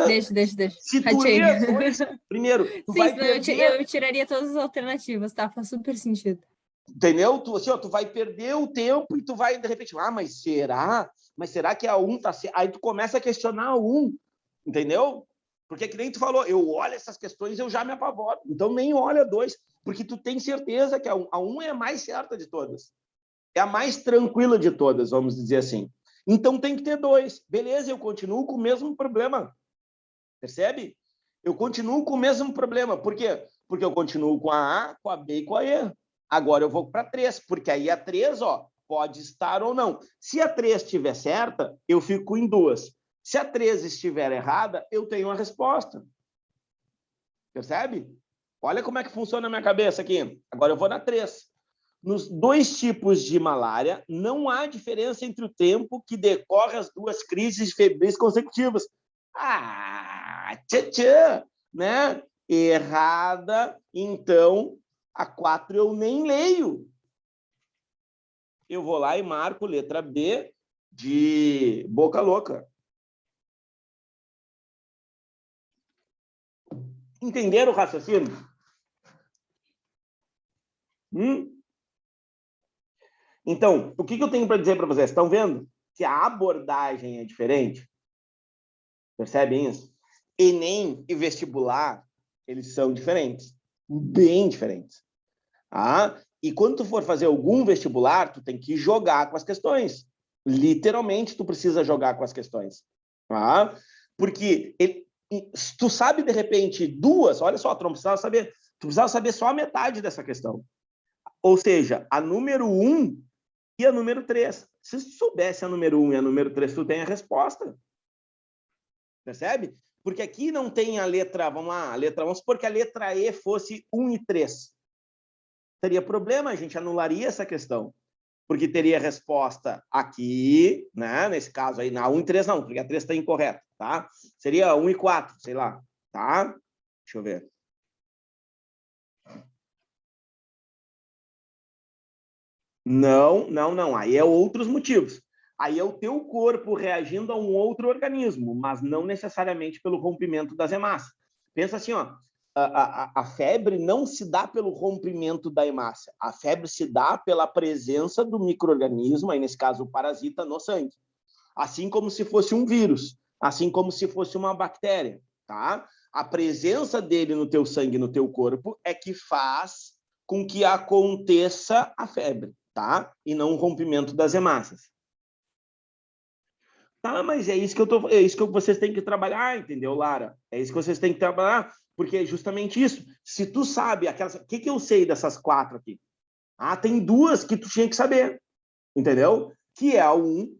Deixa. Se tu lê a 2, primeiro, tu vai perder... Eu tiraria todas as alternativas, tá? Faz super sentido. Entendeu? Tu vai perder o tempo e tu vai, de repente, mas será? Mas será que a 1 tá certa? Aí tu começa a questionar a 1, entendeu? Porque que nem tu falou, eu olho essas questões e eu já me apavoro. Então nem olha a 2, porque tu tem certeza que a 1 é a mais certa de todas. É a mais tranquila de todas, vamos dizer assim. Então tem que ter 2. Beleza, eu continuo com o mesmo problema. Percebe? Eu continuo com o mesmo problema. Por quê? Porque eu continuo com a A, com a B e com a E. Agora eu vou para 3, porque aí a 3, ó, pode estar ou não. Se a 3 estiver certa, eu fico em 2. Se a 3 estiver errada, eu tenho a resposta. Percebe? Olha como é que funciona a minha cabeça aqui. Agora eu vou na 3. Nos 2 tipos de malária, não há diferença entre o tempo que decorre as 2 crises febris consecutivas. Tchê, né? Errada. Então, a 4 eu nem leio. Eu vou lá e marco letra B de boca louca. Entenderam o raciocínio? Então, o que eu tenho para dizer para vocês? Estão vendo que a abordagem é diferente? Percebem isso? Enem e vestibular, eles são diferentes. Bem diferentes. E quando tu for fazer algum vestibular, tu tem que jogar com as questões. Literalmente, tu precisa jogar com as questões. Porque tu sabe, de repente, 2, olha só, tu precisava saber só a metade dessa questão. Ou seja, a número 1 e a número 3. Se tu soubesse a número 1 e a número 3, tu tem a resposta. Percebe? Porque aqui não tem a letra, vamos supor que a letra E fosse 1 e 3. Teria problema, a gente anularia essa questão. Porque teria resposta aqui, né? Nesse caso aí, na 1 e 3 não, porque a 3 está incorreta, tá? Seria 1 e 4, sei lá, tá? Deixa eu ver. Não. Aí é outros motivos. Aí é o teu corpo reagindo a um outro organismo, mas não necessariamente pelo rompimento das hemácias. Pensa assim, ó, a febre não se dá pelo rompimento da hemácia. A febre se dá pela presença do micro-organismo, aí nesse caso o parasita, no sangue. Assim como se fosse um vírus, assim como se fosse uma bactéria, tá? A presença dele no teu sangue, no teu corpo, é que faz com que aconteça a febre, tá? E não o rompimento das hemácias. Tá, mas é isso que vocês têm que trabalhar, entendeu, Lara? É isso que vocês têm que trabalhar, porque é justamente isso. Se tu sabe aquelas, o que eu sei dessas 4 aqui? Tem 2 que tu tinha que saber, entendeu? Que é a 1,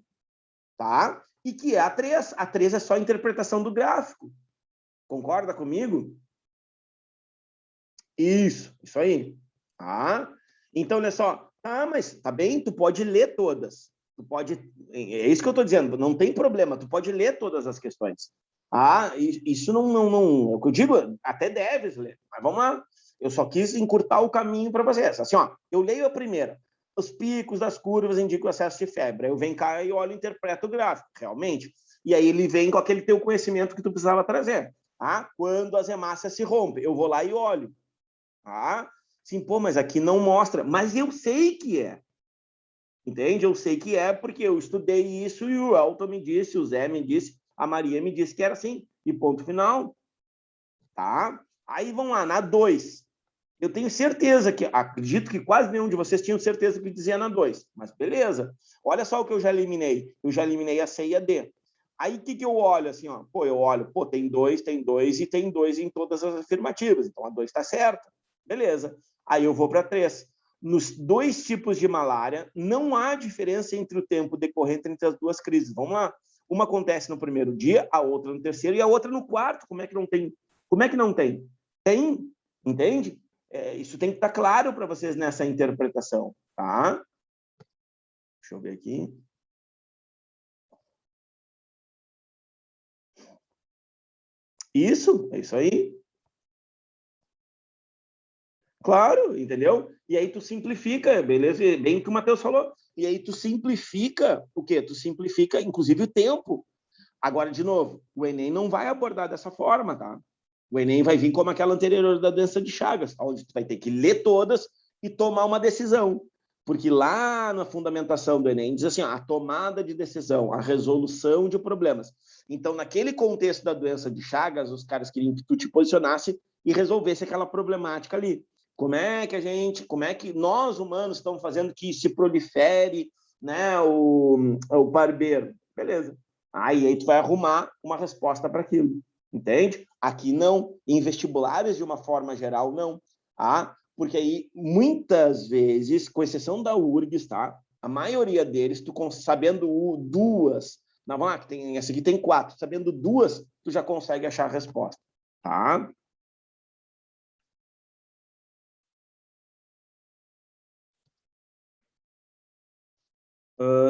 tá? E que é a 3. A 3 é só a interpretação do gráfico. Concorda comigo? Isso aí. Tá? Então, olha só. Mas tá bem, tu pode ler todas. É isso que eu estou dizendo, não tem problema, tu pode ler todas as questões. Isso não, é o que eu digo, até deves ler, mas vamos lá, eu só quis encurtar o caminho para vocês. Assim, ó, eu leio a primeira, os picos das curvas indicam excesso de febre, aí eu venho cá e olho e interpreto o gráfico, realmente, e aí ele vem com aquele teu conhecimento que tu precisava trazer. Quando as hemácias se rompem, eu vou lá e olho. Sim, mas aqui não mostra, mas eu sei que é. Entende? Eu sei que é porque eu estudei isso e o Elton me disse, o Zé me disse, a Maria me disse que era assim. E ponto final. Tá? Aí vamos lá, na 2. Eu tenho certeza que, acredito que quase nenhum de vocês tinham certeza que dizia na 2. Mas beleza. Olha só o que eu já eliminei. Eu já eliminei a C e a D. Aí o que eu olho assim, ó? Eu olho, tem 2 e tem 2 em todas as afirmativas. Então a 2 está certa. Beleza. Aí eu vou para 3. Nos 2 tipos de malária, não há diferença entre o tempo decorrente entre as 2 crises. Vamos lá. Uma acontece no primeiro dia, a outra no terceiro e a outra no quarto. Como é que não tem? Como é que não tem? Tem, entende? Isso tem que estar claro para vocês nessa interpretação, tá? Deixa eu ver aqui. Isso, é isso aí. Claro, entendeu? E aí tu simplifica, beleza? Bem o que o Matheus falou. E aí tu simplifica o quê? Tu simplifica, inclusive, o tempo. Agora, de novo, o Enem não vai abordar dessa forma, tá? O Enem vai vir como aquela anterior da doença de Chagas, onde tu vai ter que ler todas e tomar uma decisão. Porque lá na fundamentação do Enem diz assim, a tomada de decisão, a resolução de problemas. Então, naquele contexto da doença de Chagas, os caras queriam que tu te posicionasse e resolvesse aquela problemática ali. Como é que nós humanos estamos fazendo que se prolifere, né, o barbeiro? Beleza. Aí tu vai arrumar uma resposta para aquilo. entende? Aqui não, em vestibulares de uma forma geral não, tá? Porque aí, muitas vezes, com exceção da URGS, tá? A maioria deles, tu sabendo duas, não, vamos lá, que tem, essa aqui tem 4, sabendo duas, tu já consegue achar a resposta, tá?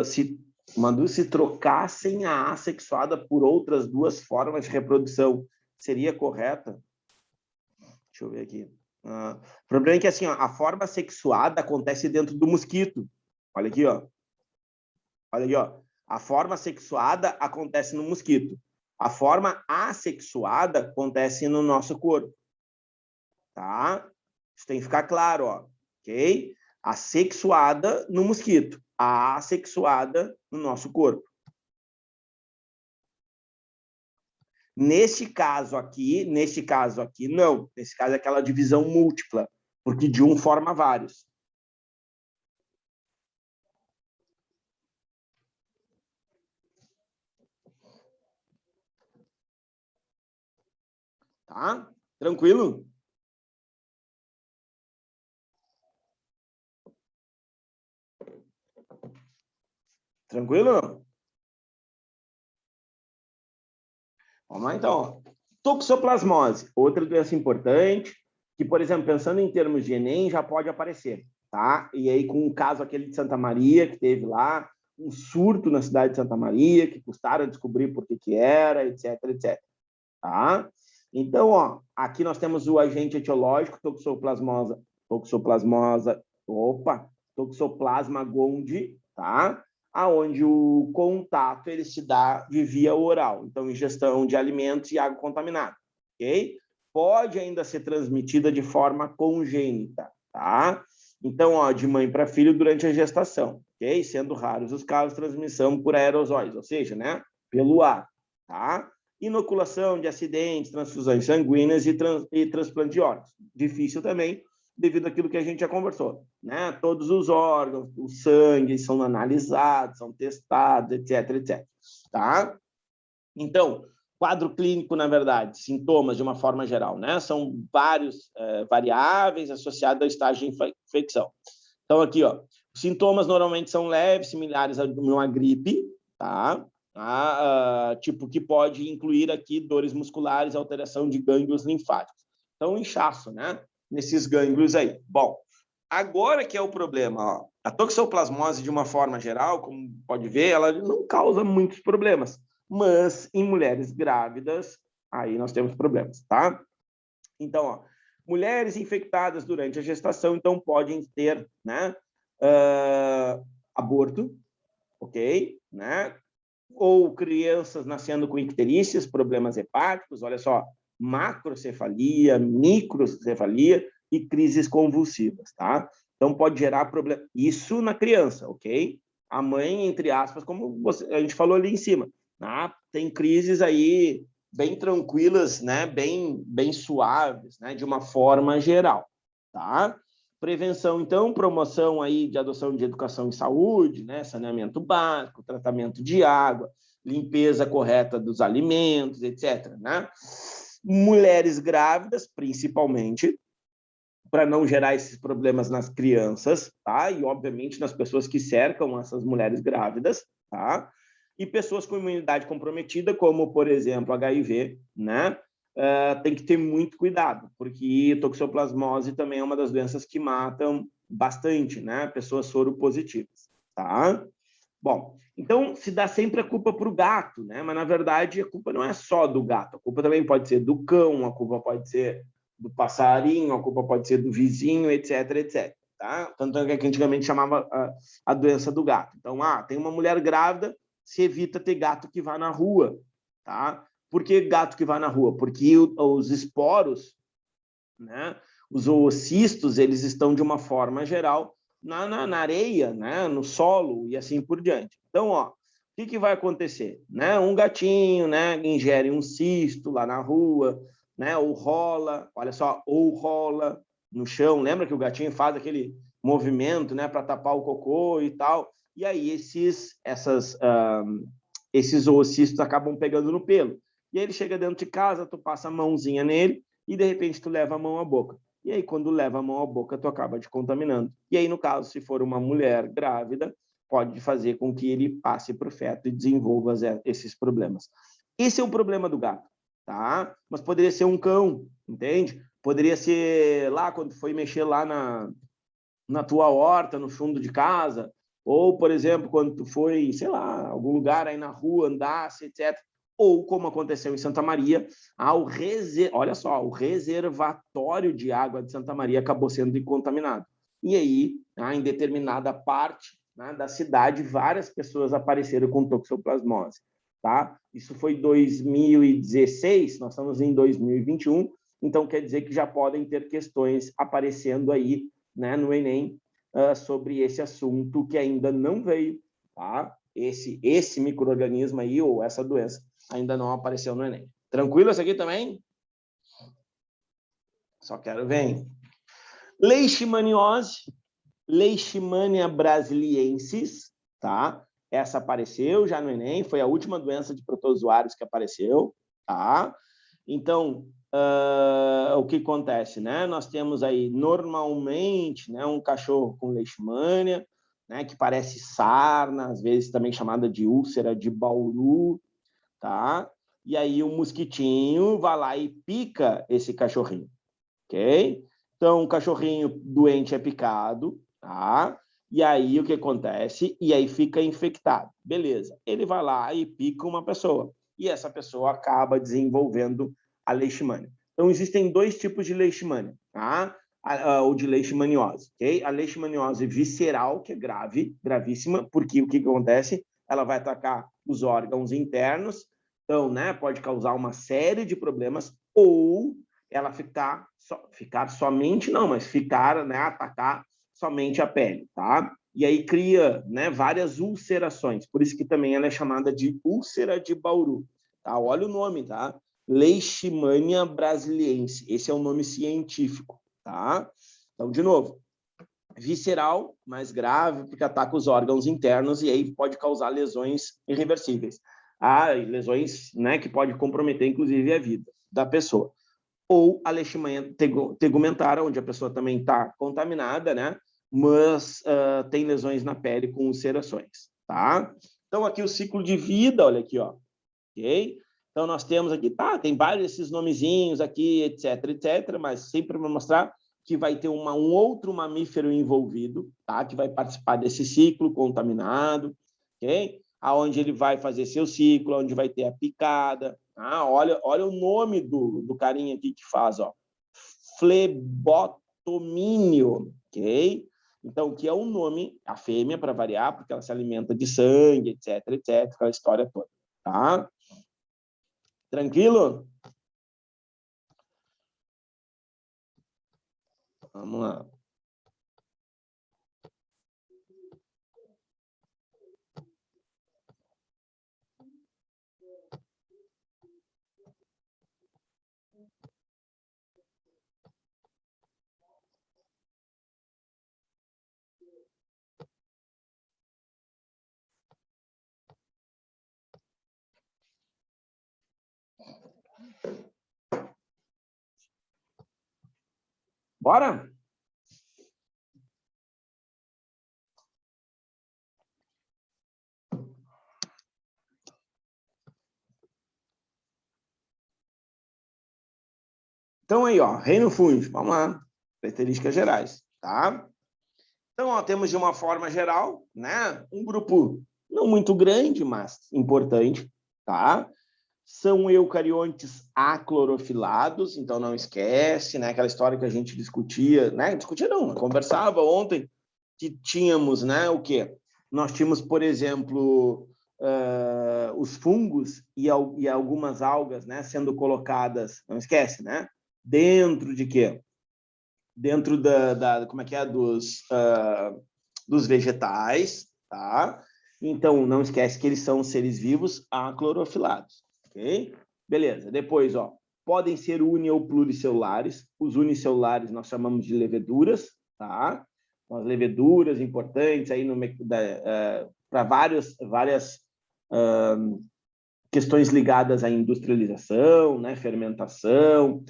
Se trocassem a assexuada por outras 2 formas de reprodução, seria correta? Deixa eu ver aqui. O problema é que assim, ó, a forma sexuada acontece dentro do mosquito. Olha aqui, ó. Olha aqui, ó. A forma sexuada acontece no mosquito. A forma assexuada acontece no nosso corpo. Tá? Isso tem que ficar claro, ó. Ok? A sexuada no mosquito. A assexuada no nosso corpo. Neste caso aqui, não. Nesse caso é aquela divisão múltipla, porque de um forma vários. Tá? Tranquilo? Tranquilo? Vamos lá, então. Toxoplasmose, outra doença importante, que, por exemplo, pensando em termos de Enem, já pode aparecer, tá? E aí, com o caso aquele de Santa Maria, que teve lá um surto na cidade de Santa Maria, que custaram a descobrir por que era, etc, etc. Tá? Então, ó, aqui nós temos o agente etiológico, Toxoplasma gondii, tá? Aonde o contato ele se dá de via oral, então ingestão de alimentos e água contaminada, ok? Pode ainda ser transmitida de forma congênita, tá? Então, ó, de mãe para filho durante a gestação, ok? Sendo raros os casos de transmissão por aerosóis, ou seja, né, pelo ar, tá? Inoculação de acidentes, transfusões sanguíneas e transplante de órgãos. Difícil também, devido àquilo que a gente já conversou, né? Todos os órgãos, o sangue são analisados, são testados, etc, etc. Tá? Então, quadro clínico, na verdade, sintomas de uma forma geral, né? São vários variáveis associados ao estágio de infecção. Então, aqui, ó, os sintomas normalmente são leves, similares a uma gripe, tá? Tipo, que pode incluir aqui dores musculares, alteração de gânglios linfáticos. Então, inchaço, né? Nesses gânglios aí. Bom, agora que é o problema, ó. A toxoplasmose, de uma forma geral, como pode ver, ela não causa muitos problemas, mas em mulheres grávidas, aí nós temos problemas, tá? Então, ó, mulheres infectadas durante a gestação, então, podem ter, né, aborto, ok? Né? Ou crianças nascendo com icterícias, problemas hepáticos, olha só, macrocefalia, microcefalia e crises convulsivas, tá? Então, pode gerar problema. Isso na criança, ok? A mãe, entre aspas, como a gente falou ali em cima, né? Tem crises aí bem tranquilas, né? Bem suaves, né? De uma forma geral, tá? Prevenção, então, promoção aí de adoção de educação em saúde, né? Saneamento básico, tratamento de água, limpeza correta dos alimentos, etc, né? Mulheres grávidas, principalmente, para não gerar esses problemas nas crianças, tá? E, obviamente, nas pessoas que cercam essas mulheres grávidas, tá? E pessoas com imunidade comprometida, como, por exemplo, HIV, né? Tem que ter muito cuidado, porque toxoplasmose também é uma das doenças que matam bastante, né? Pessoas soropositivas, tá? Bom, então se dá sempre a culpa para o gato, né? Mas, na verdade, a culpa não é só do gato, a culpa também pode ser do cão, a culpa pode ser do passarinho, a culpa pode ser do vizinho, etc, etc. Tá? Tanto é que antigamente chamava a doença do gato. Então, tem uma mulher grávida, se evita ter gato que vá na rua, tá? Por que gato que vai na rua? Porque os esporos, né, os oocistos, eles estão, de uma forma geral, na areia, né, no solo e assim por diante. Então, ó, o que vai acontecer? Né? Um gatinho, né, ingere um cisto lá na rua, né, ou rola, olha só, ou rola no chão. Lembra que o gatinho faz aquele movimento, né, para tapar o cocô e tal? E aí esses oocistos acabam pegando no pelo. E aí ele chega dentro de casa, tu passa a mãozinha nele e, de repente, tu leva a mão à boca. E aí, quando leva a mão à boca, tu acaba te contaminando. E aí, no caso, se for uma mulher grávida, pode fazer com que ele passe para o feto e desenvolva esses problemas. Esse é o problema do gato, tá? Mas poderia ser um cão, entende? Poderia ser lá, quando foi mexer lá na tua horta, no fundo de casa, ou, por exemplo, quando tu foi, sei lá, algum lugar aí na rua, andasse, etc. Ou, como aconteceu em Santa Maria, olha só, o reservatório de água de Santa Maria acabou sendo contaminado. E aí, em determinada parte, né, da cidade, várias pessoas apareceram com toxoplasmose. Tá? Isso foi 2016, nós estamos em 2021, então quer dizer que já podem ter questões aparecendo aí, né, no Enem, sobre esse assunto que ainda não veio, tá? Esse micro-organismo aí, ou essa doença, ainda não apareceu no Enem. Tranquilo isso aqui também? Só quero ver. Leishmaniose, Leishmania brasiliensis, tá? Essa apareceu já no Enem, foi a última doença de protozoários que apareceu, tá? Então, o que acontece, né? Nós temos aí, normalmente, né, um cachorro com leishmania, né, que parece sarna, às vezes também chamada de úlcera de Bauru, tá? E aí o mosquitinho vai lá e pica esse cachorrinho, ok? Então, o cachorrinho doente é picado, tá? E aí o que acontece? E aí fica infectado. Beleza. Ele vai lá e pica uma pessoa. E essa pessoa acaba desenvolvendo a leishmania. Então, existem dois tipos de leishmania, tá? Ou de leishmaniose, ok? A leishmaniose visceral, que é grave, gravíssima, porque o que acontece? Ela vai atacar os órgãos internos, então, né, pode causar uma série de problemas, ou ela ficar somente, não, mas ficar, né, atacar somente a pele, tá? E aí cria, né, várias ulcerações, por isso que também ela é chamada de úlcera de Bauru, tá? Olha o nome, tá? Leishmania brasiliensis, esse é o nome científico, tá? Então, de novo, visceral, mais grave, porque ataca os órgãos internos e aí pode causar lesões irreversíveis. Lesões, né, que pode comprometer, inclusive, a vida da pessoa. Ou a leishmania tegumentária, onde a pessoa também está contaminada, né, mas tem lesões na pele com ulcerações, tá? Então, aqui o ciclo de vida, olha aqui, ó, ok? Então, nós temos aqui, tem vários esses nomezinhos aqui, etc, mas sempre para mostrar que vai ter um outro mamífero envolvido, tá? Que vai participar desse ciclo contaminado, ok? Aonde ele vai fazer seu ciclo, onde vai ter a picada. Olha o nome do carinha aqui que faz, ó. Flebotomínio, ok? Então, que é o nome, a fêmea, para variar, porque ela se alimenta de sangue, etc, aquela história toda, tá? Tranquilo? Vamos lá. Bora? Então, aí, ó, reino fúngico, vamos lá, características gerais, tá? Então, ó, temos de uma forma geral, né, um grupo não muito grande, mas importante, tá? São eucariontes aclorofilados, então não esquece, né, aquela história que a gente discutia, né, discutia não, conversava ontem, que tínhamos, né, o quê? Nós tínhamos, por exemplo, os fungos e algumas algas, né, sendo colocadas, não esquece, né, dentro de quê? Dentro como é que é? Dos vegetais, tá? Então, não esquece que eles são seres vivos aclorofilados, ok? Beleza. Depois, ó, podem ser uni ou pluricelulares. Os unicelulares nós chamamos de leveduras, tá? As leveduras importantes aí para várias questões ligadas à industrialização, né, fermentação,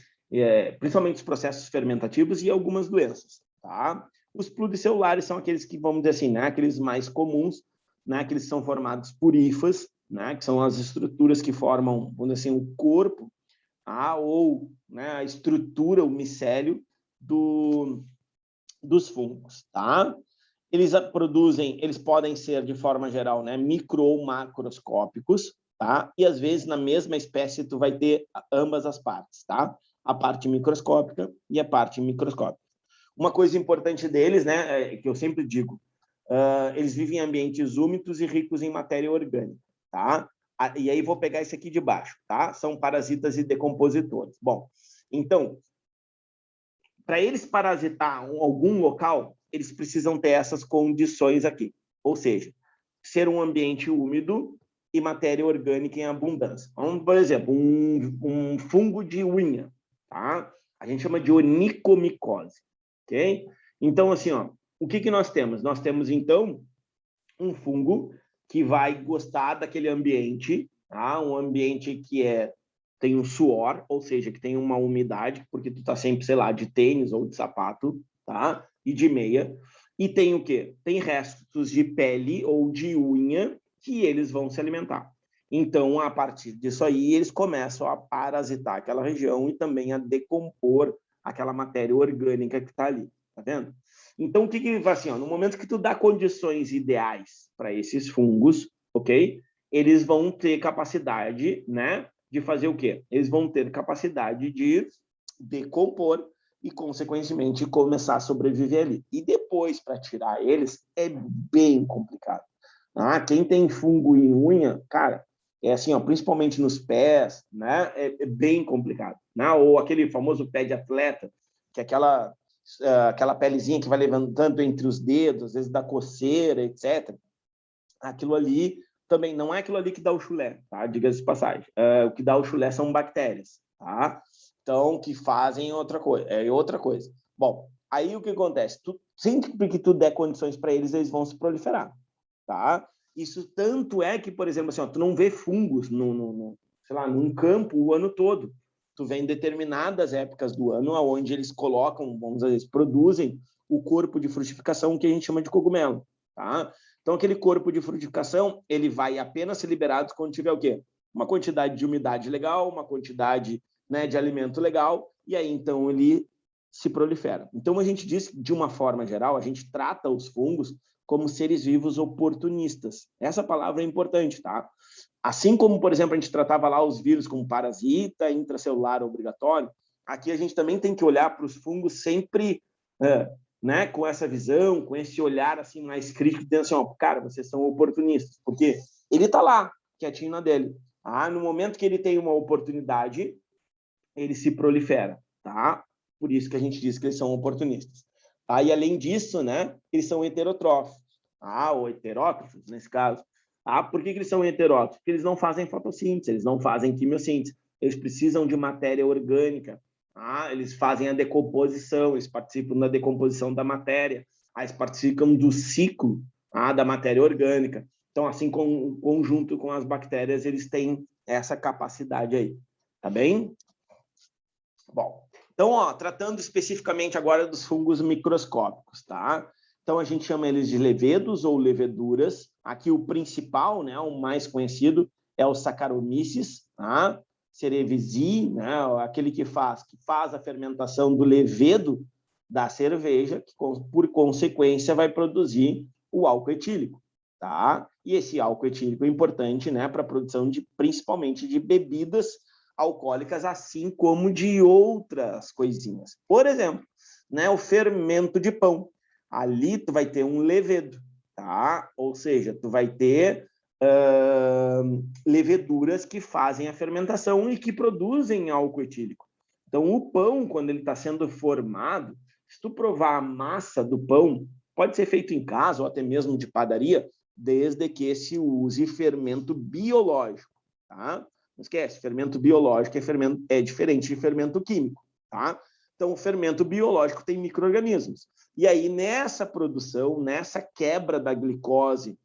principalmente os processos fermentativos e algumas doenças, tá? Os pluricelulares são aqueles que, vamos dizer assim, né, aqueles mais comuns, né, aqueles que são formados por hifas, né, que são as estruturas que formam, vamos dizer assim, o corpo, ou, né, a estrutura, o micélio dos fungos, tá? Eles podem ser, de forma geral, né, micro ou macroscópicos, tá? E, às vezes, na mesma espécie, tu vai ter ambas as partes, tá? A parte microscópica e a parte microscópica. Uma coisa importante deles, né, que eu sempre digo, eles vivem em ambientes úmidos e ricos em matéria orgânica, tá? E aí vou pegar esse aqui de baixo, tá? São parasitas e decompositores. Bom, então, para eles parasitar algum local, eles precisam ter essas condições aqui. Ou seja, ser um ambiente úmido e matéria orgânica em abundância. Vamos, por exemplo, um fungo de unha, tá? A gente chama de onicomicose, ok? Então, assim, ó, o que nós temos? Nós temos, então, um fungo que vai gostar daquele ambiente, tá? Um ambiente que tem um suor, ou seja, que tem uma umidade, porque tu tá sempre, sei lá, de tênis ou de sapato, tá? E de meia. E tem o quê? Tem restos de pele ou de unha que eles vão se alimentar. Então, a partir disso aí, eles começam a parasitar aquela região e também a decompor aquela matéria orgânica que está ali, tá vendo? Então, o que vai assim, ó, no momento que tu dá condições ideais para esses fungos, ok? Eles vão ter capacidade, né, de fazer o quê? Eles vão ter capacidade de decompor e, consequentemente, começar a sobreviver ali. E depois, para tirar eles, é bem complicado. Quem tem fungo em unha, cara, é assim, ó, principalmente nos pés, né, é bem complicado. Né? Ou aquele famoso pé de atleta, que é aquela pelezinha que vai levantando entre os dedos, às vezes dá coceira, etc. Aquilo ali também não é aquilo ali que dá o chulé, tá? Diga-se de passagem. O que dá o chulé são bactérias, tá? Então, que fazem outra coisa. Bom, aí o que acontece? Sempre que tu der condições para eles, eles vão se proliferar, tá? Isso tanto é que, por exemplo, assim, ó, tu não vê fungos sei lá, num campo o ano todo. Tu vê em determinadas épocas do ano onde eles colocam, vamos dizer, eles produzem o corpo de frutificação que a gente chama de cogumelo, tá? Então, aquele corpo de frutificação, ele vai apenas ser liberado quando tiver o quê? Uma quantidade de umidade legal, uma quantidade, né, de alimento legal, e aí, então, ele se prolifera. Então, a gente diz, de uma forma geral, a gente trata os fungos como seres vivos oportunistas. Essa palavra é importante, tá? Assim como, por exemplo, a gente tratava lá os vírus como parasita, intracelular obrigatório, aqui a gente também tem que olhar para os fungos sempre... né, com essa visão, com esse olhar assim mais crítico, dizendo assim, ó, cara, vocês são oportunistas, porque ele está lá, quietinho na dele. No momento que ele tem uma oportunidade, ele se prolifera, tá? Por isso que a gente diz que eles são oportunistas. E além disso, né, eles são heterotróficos, ou heterótrofos, nesse caso. Por que eles são heterótrofos? Porque eles não fazem fotossíntese, eles não fazem quimiossíntese, eles precisam de matéria orgânica. Eles fazem a decomposição, eles participam da decomposição da matéria, eles participam do ciclo da matéria orgânica. Então, assim, conjunto com as bactérias, eles têm essa capacidade aí. Tá bem? Bom, então, ó, tratando especificamente agora dos fungos microscópicos, tá? Então, a gente chama eles de levedos ou leveduras. Aqui o principal, né, o mais conhecido, é o Saccharomyces, tá? Cerevisiae, né, aquele que faz a fermentação do levedo da cerveja, que por consequência vai produzir o álcool etílico, tá? E esse álcool etílico é importante, né, para a produção principalmente de bebidas alcoólicas, assim como de outras coisinhas. Por exemplo, né, o fermento de pão. Ali tu vai ter um levedo, tá? Ou seja, tu vai ter leveduras que fazem a fermentação e que produzem álcool etílico. Então, o pão, quando ele está sendo formado, se tu provar a massa do pão, pode ser feito em casa ou até mesmo de padaria, desde que se use fermento biológico, tá? Não esquece, fermento biológico é diferente de fermento químico, tá? Então, o fermento biológico tem micro-organismos. E aí, nessa produção, nessa quebra da glicose,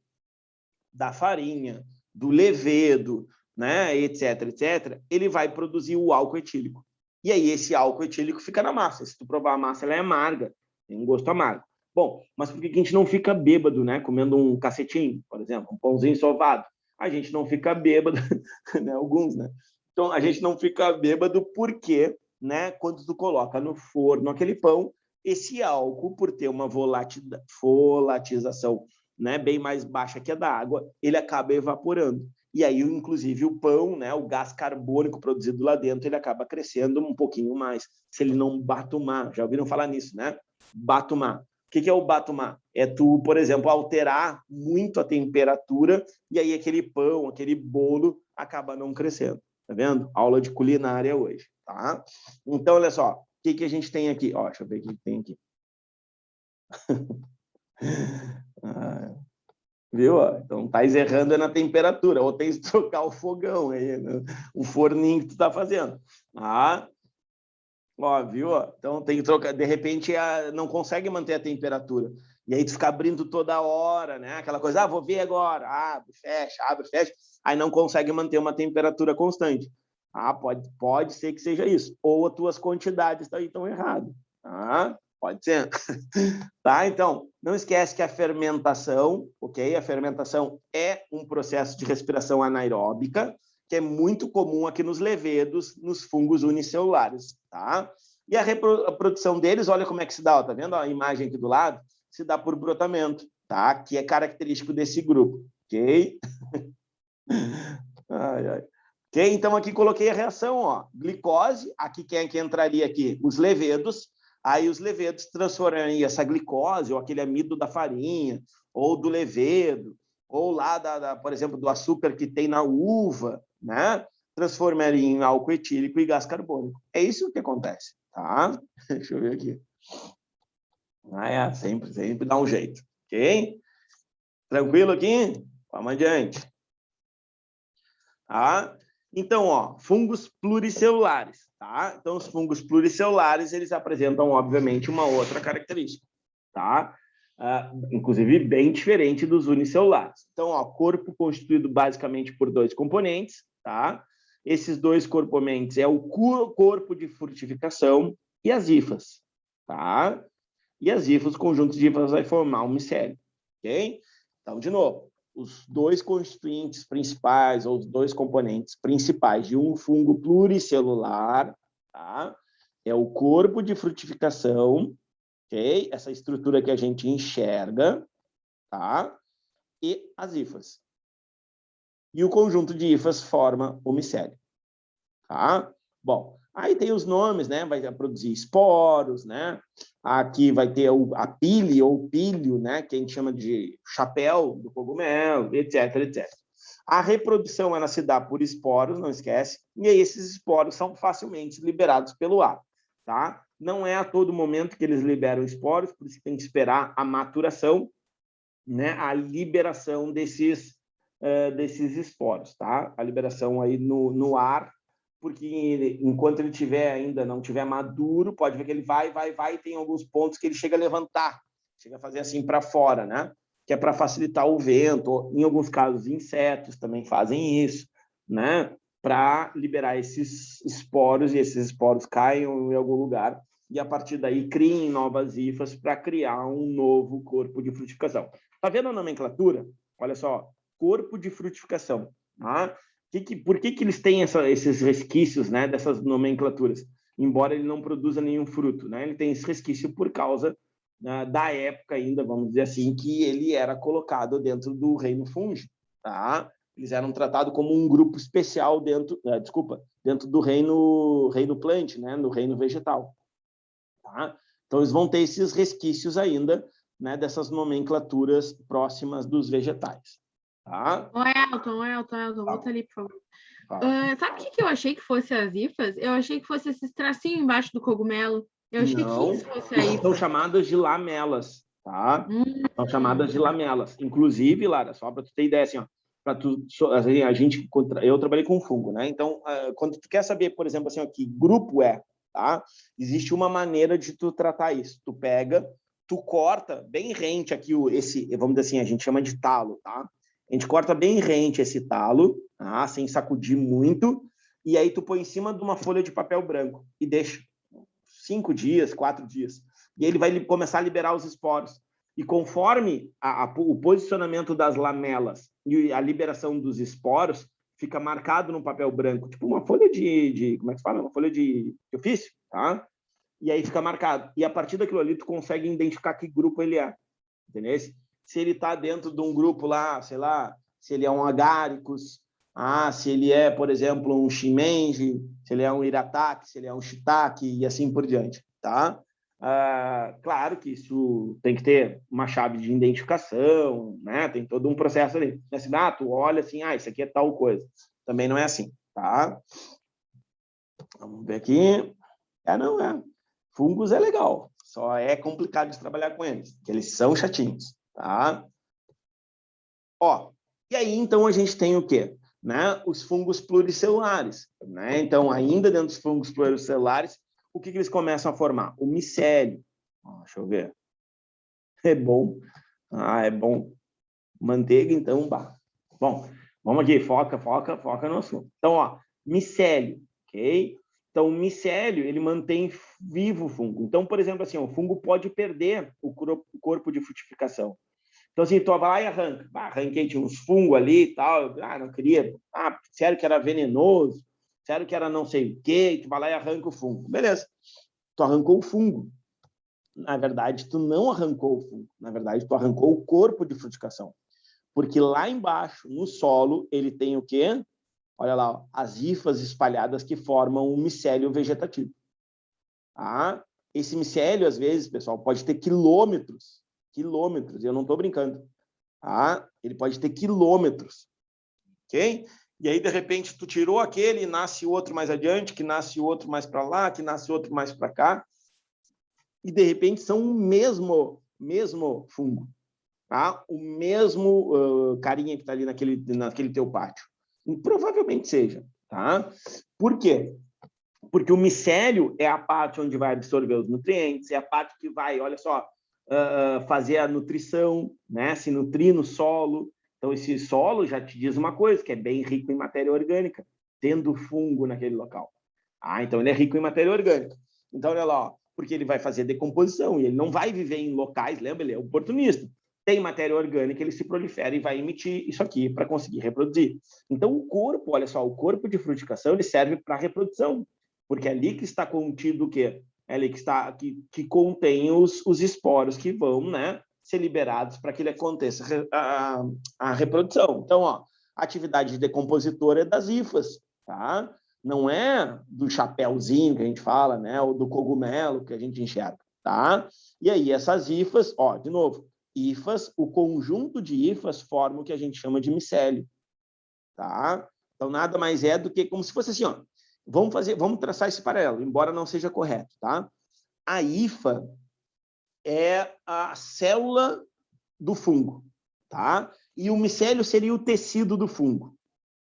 da farinha, do levedo, né, etc, etc, ele vai produzir o álcool etílico. E aí esse álcool etílico fica na massa. Se tu provar a massa, ela é amarga, tem um gosto amargo. Bom, mas por que a gente não fica bêbado, né, comendo um cacetinho, por exemplo, um pãozinho sovado? A gente não fica bêbado, né, alguns, né? Então, a gente não fica bêbado porque, né, quando tu coloca no forno aquele pão, esse álcool, por ter uma volatização, né, bem mais baixa que a da água, ele acaba evaporando. E aí, inclusive, o pão, né, o gás carbônico produzido lá dentro, ele acaba crescendo um pouquinho mais, se ele não batumar. Já ouviram falar nisso, né? Batumar. O que é o batumar? É tu, por exemplo, alterar muito a temperatura e aí aquele pão, aquele bolo acaba não crescendo. Tá vendo? Aula de culinária hoje, tá? Então, olha só, o que a gente tem aqui? Ó, deixa eu ver o que tem aqui. Viu? Então, tá errando na temperatura, ou tem que trocar o fogão aí, né? O forninho que tu tá fazendo. Ó, viu? Então, tem que trocar. De repente, não consegue manter a temperatura. E aí, tu fica abrindo toda hora, né? Aquela coisa, vou ver agora. Abre, fecha. Aí não consegue manter uma temperatura constante. Pode ser que seja isso. Ou as tuas quantidades aí estão erradas. Pode ser. Tá? Então, não esquece que a fermentação, ok? A fermentação é um processo de respiração anaeróbica, que é muito comum aqui nos levedos, nos fungos unicelulares, tá? E a reprodução deles, olha como é que se dá, ó, tá vendo a imagem aqui do lado? Se dá por brotamento, tá? Que é característico desse grupo, ok? Ok? Então, aqui coloquei a reação, ó. Glicose, aqui quem é que entraria aqui? Os levedos. Aí os levedos transformariam essa glicose, ou aquele amido da farinha, ou do levedo, ou lá, por exemplo, do açúcar que tem na uva, né? Transformaria em álcool etílico e gás carbônico. É isso que acontece, tá? Deixa eu ver aqui. Sempre dá um jeito, ok? Tranquilo aqui? Vamos adiante. Tá? Então, ó, fungos pluricelulares, tá? Então, os fungos pluricelulares, eles apresentam, obviamente, uma outra característica, tá? Inclusive, bem diferente dos unicelulares. Então, ó, corpo constituído basicamente por 2 componentes, tá? Esses 2 componentes é o corpo de frutificação e as hifas, tá? E as hifas, o conjunto de hifas vai formar um micélio, ok? Então, de novo, os 2 constituintes principais, ou os 2 componentes principais de um fungo pluricelular, tá? É o corpo de frutificação, ok? Essa estrutura que a gente enxerga, tá? E as hifas. E o conjunto de hifas forma o micélio, tá? Bom, aí tem os nomes, né? Vai produzir esporos, né? Aqui vai ter a pile ou pílio, né? Que a gente chama de chapéu do cogumelo, etc, etc. A reprodução, ela se dá por esporos, não esquece, e aí esses esporos são facilmente liberados pelo ar, tá? Não é a todo momento que eles liberam esporos, por isso tem que esperar a maturação, né? A liberação desses esporos, tá? A liberação aí no ar, porque enquanto ele não tiver maduro, pode ver que ele vai, e tem alguns pontos que ele chega a levantar, chega a fazer assim para fora, né? Que é para facilitar o vento. Em alguns casos, insetos também fazem isso, né? Para liberar esses esporos, e esses esporos caiam em algum lugar, e a partir daí criem novas hifas para criar um novo corpo de frutificação. Tá vendo a nomenclatura? Olha só, corpo de frutificação, tá? Por que eles têm esses resquícios, né, dessas nomenclaturas? Embora ele não produza nenhum fruto, né? Ele tem esse resquício por causa da época ainda, vamos dizer assim, que ele era colocado dentro do reino fúngico, tá? Eles eram tratados como um grupo especial dentro do reino plant, né, no reino vegetal, tá? Então eles vão ter esses resquícios ainda, né, dessas nomenclaturas próximas dos vegetais. Tá? Elton, volta ali, por favor. Sabe o que eu achei que fosse as hifas? Eu achei que fosse esses tracinhos embaixo do cogumelo. Eu achei que isso fosse a hifa. São chamadas de lamelas, tá? São chamadas de lamelas. Inclusive, Lara, só para tu ter ideia, assim, ó, eu trabalhei com fungo, né? Então, quando tu quer saber, por exemplo, assim, ó, que grupo é, tá? Existe uma maneira de tu tratar isso. Tu pega, tu corta bem rente aqui vamos dizer assim, a gente chama de talo, tá? A gente corta bem rente esse talo, sem sacudir muito, e aí tu põe em cima de uma folha de papel branco e deixa 5 dias, 4 dias. E ele vai começar a liberar os esporos. E conforme o posicionamento das lamelas e a liberação dos esporos, fica marcado no papel branco, tipo uma folha como é que se fala? Uma folha de ofício, tá? E aí fica marcado. E a partir daquilo ali, tu consegue identificar que grupo ele é, entendeu? Se ele está dentro de um grupo lá, sei lá, se ele é um Agaricus, se ele é, por exemplo, um Shimenji, se ele é um Irataki, se ele é um Shiitake e assim por diante, tá? Claro que isso tem que ter uma chave de identificação, né? Tem todo um processo ali. Assim, tu olha assim, isso aqui é tal coisa. Também não é assim, tá? Vamos ver aqui. Não é. Fungos é legal, só é complicado de trabalhar com eles, porque eles são chatinhos, tá? E aí, então, a gente tem o quê? Né? Os fungos pluricelulares, né? Então, ainda dentro dos fungos pluricelulares, o que eles começam a formar? O micélio. Deixa eu ver. É bom. É bom. Manteiga, então, Bom, vamos aqui, foca no assunto. Então, micélio, ok? Então, o micélio, ele mantém vivo o fungo. Então, por exemplo, assim, o fungo pode perder o corpo de frutificação. Então, assim, tu vai lá e arranca. Arranquei, tinha uns fungos ali e tal. Não queria. Sério que era venenoso. Sério que era não sei o quê. E tu vai lá e arranca o fungo. Beleza. Tu arrancou o fungo. Na verdade, tu não arrancou o fungo. Na verdade, tu arrancou o corpo de frutificação. Porque lá embaixo, no solo, ele tem o quê? Olha lá, as hifas espalhadas que formam um micélio vegetativo. Esse micélio, às vezes, pessoal, pode ter quilômetros, eu não estou brincando. Ele pode ter quilômetros, ok? E aí, de repente, tu tirou aquele e nasce outro mais adiante, que nasce outro mais para lá, que nasce outro mais para cá, e, de repente, são o mesmo fungo, o mesmo carinha que está ali naquele teu pátio. E provavelmente seja, tá? Por quê? Porque o micélio é a parte onde vai absorver os nutrientes, é a parte que vai, olha só, fazer a nutrição, né? Se nutrir no solo. Então, esse solo já te diz uma coisa, que é bem rico em matéria orgânica, tendo fungo naquele local. Então, ele é rico em matéria orgânica. Então, olha lá, porque ele vai fazer decomposição, e ele não vai viver em locais, lembra? Ele é oportunista. Tem matéria orgânica, ele se prolifera e vai emitir isso aqui para conseguir reproduzir. Então, o corpo, olha só, o corpo de frutificação, ele serve para reprodução, porque é ali que está contido o quê? É ali que contém os esporos que vão, né, ser liberados para que ele aconteça a reprodução. Então, a atividade decompositora é das hifas, tá? Não é do chapéuzinho que a gente fala, né, ou do cogumelo que a gente enxerga, tá? E aí, essas hifas, de novo, hifas, o conjunto de hifas forma o que a gente chama de micélio, tá? Então, nada mais é do que como se fosse assim, vamos traçar esse paralelo, embora não seja correto, tá? A hifa é a célula do fungo, tá? E o micélio seria o tecido do fungo,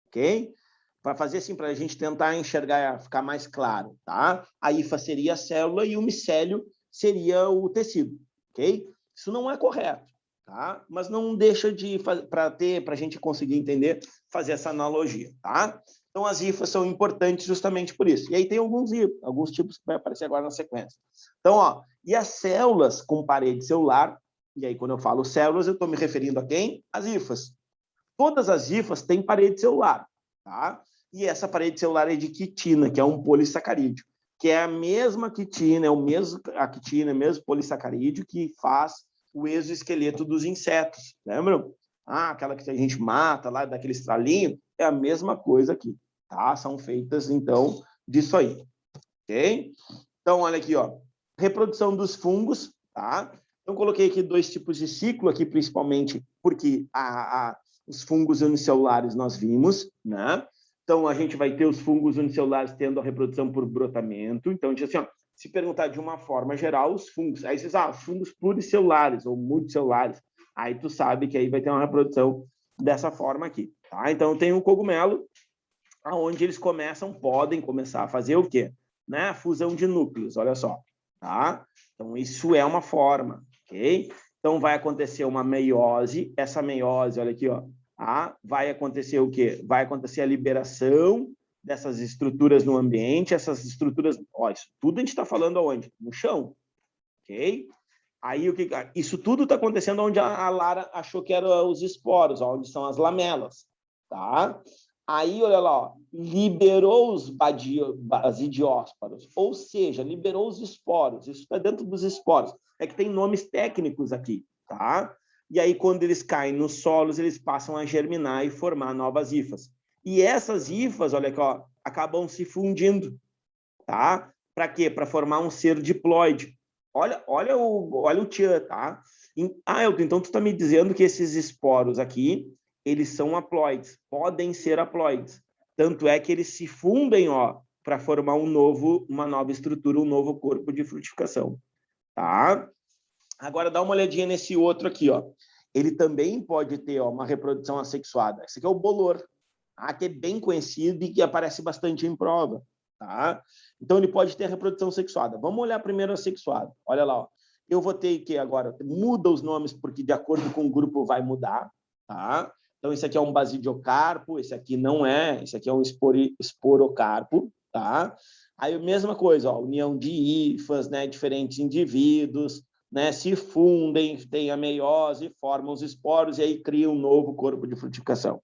ok? Para fazer assim, para a gente tentar enxergar, ficar mais claro, tá? A hifa seria a célula e o micélio seria o tecido, ok? Isso não é correto, tá? Mas não deixa de, para a gente conseguir entender, fazer essa analogia, tá? Então, as hifas são importantes justamente por isso. E aí tem alguns tipos que vai aparecer agora na sequência. Então, e as células com parede celular, e aí quando eu falo células, eu estou me referindo a quem? As hifas. Todas as hifas têm parede celular, tá? E essa parede celular é de quitina, que é um polissacarídeo, que é a mesma quitina, é o mesmo polissacarídeo que faz o exoesqueleto dos insetos, lembram? Aquela que a gente mata lá, daquele estralinho, é a mesma coisa aqui, tá? São feitas, então, disso aí, ok? Então, olha aqui, reprodução dos fungos, tá? Então, coloquei aqui 2 tipos de ciclo aqui, principalmente porque os fungos unicelulares nós vimos, né? Então, a gente vai ter os fungos unicelulares tendo a reprodução por brotamento. Então, a gente assim, se perguntar de uma forma geral, os fungos, aí você diz, os fungos pluricelulares ou multicelulares, aí tu sabe que aí vai ter uma reprodução dessa forma aqui, tá? Então, tem um cogumelo, onde eles podem começar a fazer o quê? Né? Fusão de núcleos, olha só, tá? Então, isso é uma forma, ok? Então, vai acontecer uma meiose, essa meiose, olha aqui, vai acontecer o quê? Vai acontecer a liberação dessas estruturas no ambiente, essas estruturas... isso tudo a gente está falando aonde? No chão, ok? Aí, isso tudo está acontecendo onde a Lara achou que eram os esporos, onde são as lamelas, tá? Aí, olha lá, liberou os basidiósporos, ou seja, liberou os esporos. Isso está dentro dos esporos. É que tem nomes técnicos aqui, tá? E aí, quando eles caem nos solos, eles passam a germinar e formar novas hifas. E essas hifas, olha aqui, ó, acabam se fundindo, tá? Para quê? Para formar um ser diploide. Olha o tchan, tá? Elton, então tu está me dizendo que esses esporos aqui, eles são haploides, podem ser haploides. Tanto é que eles se fundem, para formar uma nova estrutura, um novo corpo de frutificação, tá? Agora dá uma olhadinha nesse outro aqui, Ele também pode ter uma reprodução assexuada. Esse aqui é o bolor, que é bem conhecido e que aparece bastante em prova, tá? Então ele pode ter reprodução sexuada. Vamos olhar primeiro a sexuada. Olha lá, eu vou ter que agora muda os nomes porque de acordo com o grupo vai mudar, tá? Então esse aqui é um basidiocarpo, esse aqui não é, esse aqui é um esporocarpo, tá? Aí a mesma coisa, união de hifas, né, diferentes indivíduos, né, se fundem, tem a meiose, formam os esporos e aí cria um novo corpo de frutificação,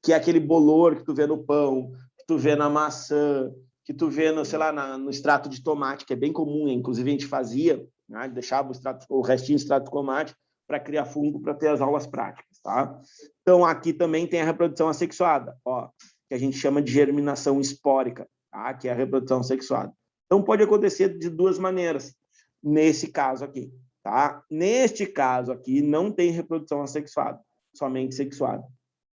que é aquele bolor que tu vê no pão, que tu vê na maçã, que tu vê no, sei lá, no extrato de tomate, que é bem comum, inclusive a gente fazia, né, deixava o restinho de extrato de tomate para criar fungo, para ter as aulas práticas, tá? Então, aqui também tem a reprodução assexuada, que a gente chama de germinação espórica, tá? Que é a reprodução sexuada. Então, pode acontecer de duas maneiras, nesse caso aqui, tá? Neste caso aqui, não tem reprodução assexuada, somente sexuada,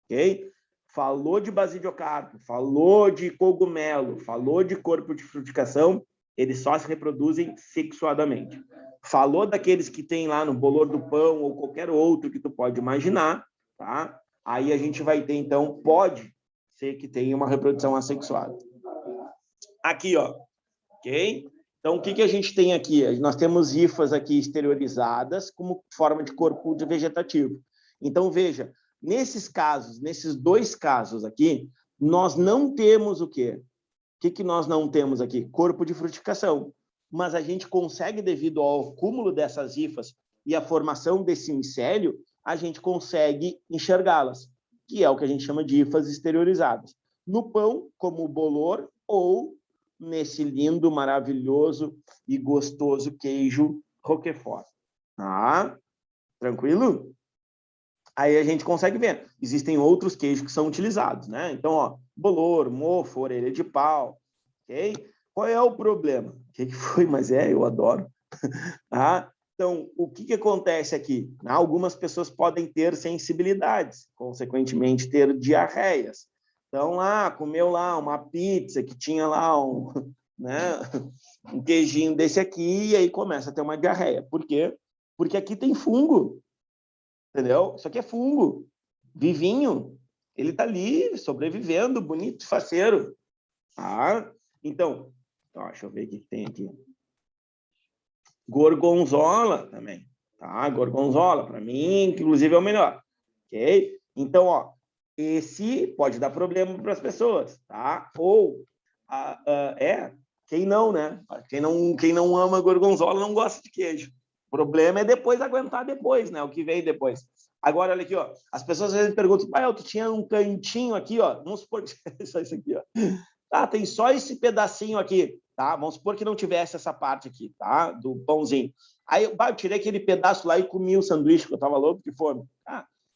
ok? Falou de basidiocarpo, falou de cogumelo, falou de corpo de frutificação, eles só se reproduzem sexuadamente. Falou daqueles que tem lá no bolor do pão ou qualquer outro que tu pode imaginar, tá? Aí a gente vai ter, então, pode ser que tenha uma reprodução assexuada. Aqui, ok? Então, o que a gente tem aqui? Nós temos hifas aqui exteriorizadas como forma de corpo de vegetativo. Então, veja, nesses casos, nesses dois casos aqui, nós não temos o quê? O que nós não temos aqui? Corpo de frutificação. Mas a gente consegue, devido ao acúmulo dessas hifas e a formação desse micélio, a gente consegue enxergá-las, que é o que a gente chama de hifas exteriorizadas. No pão, como o bolor, ou nesse lindo, maravilhoso e gostoso queijo Roquefort. Tá? Tranquilo? Aí a gente consegue ver. Existem outros queijos que são utilizados, né? Então, bolor, mofo, orelha de pau, ok? Qual é o problema? O que foi? Mas eu adoro. Então, o que acontece aqui? Algumas pessoas podem ter sensibilidades, consequentemente ter diarreias. Então, comeu lá uma pizza que tinha lá um queijinho desse aqui e aí começa a ter uma diarreia. Por quê? Porque aqui tem fungo, entendeu? Isso aqui é fungo, vivinho. Ele está ali, sobrevivendo, bonito, faceiro. Então, deixa eu ver o que tem aqui. Gorgonzola também, tá? Gorgonzola, para mim, inclusive, é o melhor, ok? Então, esse pode dar problema para as pessoas, tá? Ou, quem não, né? Quem não ama gorgonzola não gosta de queijo. O problema é depois aguentar depois, né? O que vem depois. Agora, olha aqui, as pessoas às vezes perguntam, tu tinha um cantinho aqui, vamos supor que só isso aqui, tem só esse pedacinho aqui, tá? Vamos supor que não tivesse essa parte aqui, tá? Do pãozinho. Aí, eu tirei aquele pedaço lá e comi o sanduíche, que eu tava louco de fome.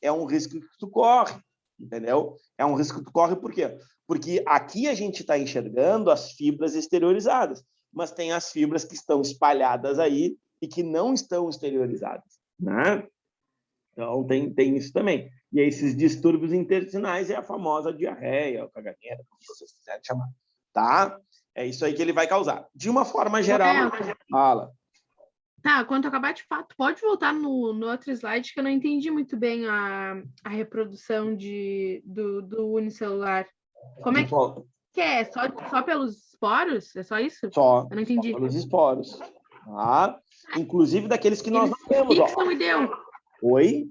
É um risco que tu corre, entendeu? É um risco que tu corre por quê? Porque aqui a gente está enxergando as fibras exteriorizadas, mas tem as fibras que estão espalhadas aí e que não estão exteriorizadas, né? Então, tem isso também. E aí, esses distúrbios intestinais é a famosa diarreia, ou caganeira, como vocês quiserem chamar, tá? É isso aí que ele vai causar. De uma forma geral... Fala. Tá, quando acabar de fato, pode voltar no outro slide, que eu não entendi muito bem a reprodução do unicelular. Como é que é? Só pelos esporos? É só isso? Só. Eu não entendi. Só pelos esporos. Inclusive daqueles que nós não temos. Fixam e deu. Oi?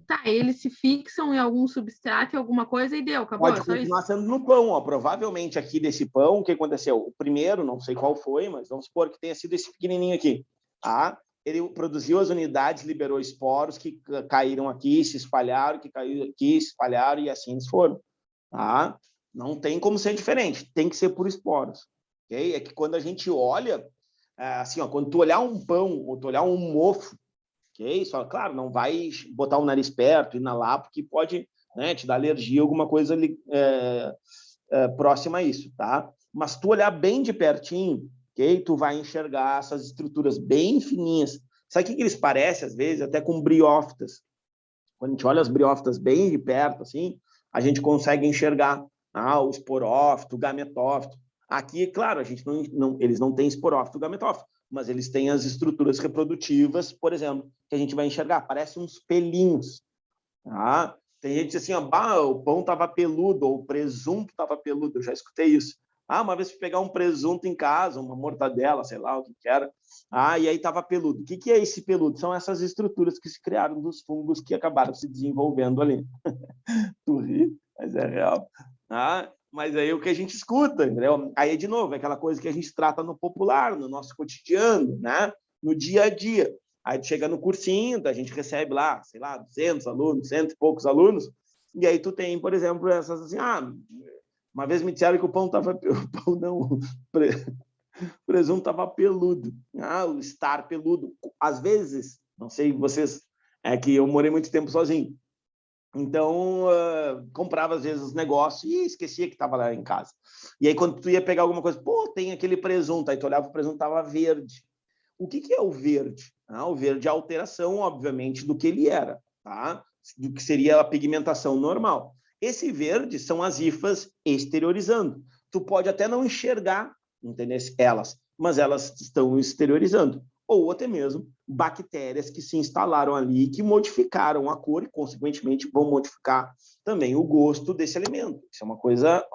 Tá, eles se fixam em algum substrato, em alguma coisa, e deu, acabou. Pode continuar sendo no pão, ó. Provavelmente aqui desse pão, o que aconteceu? O primeiro, não sei qual foi, mas vamos supor que tenha sido esse pequenininho aqui, tá? Ele produziu as unidades, liberou esporos que caíram aqui, se espalharam, que caíram aqui, se espalharam, e assim eles foram, tá? Não tem como ser diferente, tem que ser por esporos, ok? É que quando a gente olha, assim, ó, quando tu olhar um pão, ou tu olhar um mofo, ok? Só, claro, não vai botar o nariz perto, inalar, porque pode, né, te dar alergia, alguma coisa ali, próxima a isso, tá? Mas tu olhar bem de pertinho, ok? Tu vai enxergar essas estruturas bem fininhas. Sabe o que eles parecem, às vezes, até com briófitas? Quando a gente olha as briófitas bem de perto, assim, a gente consegue enxergar o esporófito, o gametófito. Aqui, claro, a gente eles não têm esporófito, gametófito, mas eles têm as estruturas reprodutivas, por exemplo, que a gente vai enxergar, parecem uns pelinhos, tá? Tem gente que diz assim, o pão estava peludo, ou o presunto estava peludo, eu já escutei isso. Uma vez fui pegar um presunto em casa, uma mortadela, sei lá o que era, e aí estava peludo. O que é esse peludo? São essas estruturas que se criaram dos fungos que acabaram se desenvolvendo ali. Tu ri, mas é real. Mas aí o que a gente escuta, entendeu? Aí, de novo, é aquela coisa que a gente trata no popular, no nosso cotidiano, né? No dia a dia. Aí tu chega no cursinho, a gente recebe lá, sei lá, 200 alunos, 100 e poucos alunos, e aí tu tem, por exemplo, essas assim, uma vez me disseram que o pão estava... O pão não... O presunto estava peludo. O estar peludo. Às vezes, não sei vocês, é que eu morei muito tempo sozinho. Então, comprava às vezes os negócios e esquecia que estava lá em casa. E aí, quando tu ia pegar alguma coisa, tem aquele presunto. Aí tu olhava, o presunto estava verde. O que é o verde? O verde é a alteração, obviamente, do que ele era, tá? Do que seria a pigmentação normal. Esse verde são as hifas exteriorizando. Tu pode até não enxergar, entendeu? Elas, mas elas estão exteriorizando. Ou até mesmo bactérias que se instalaram ali, que modificaram a cor e, consequentemente, vão modificar também o gosto desse alimento. Isso é uma coisa...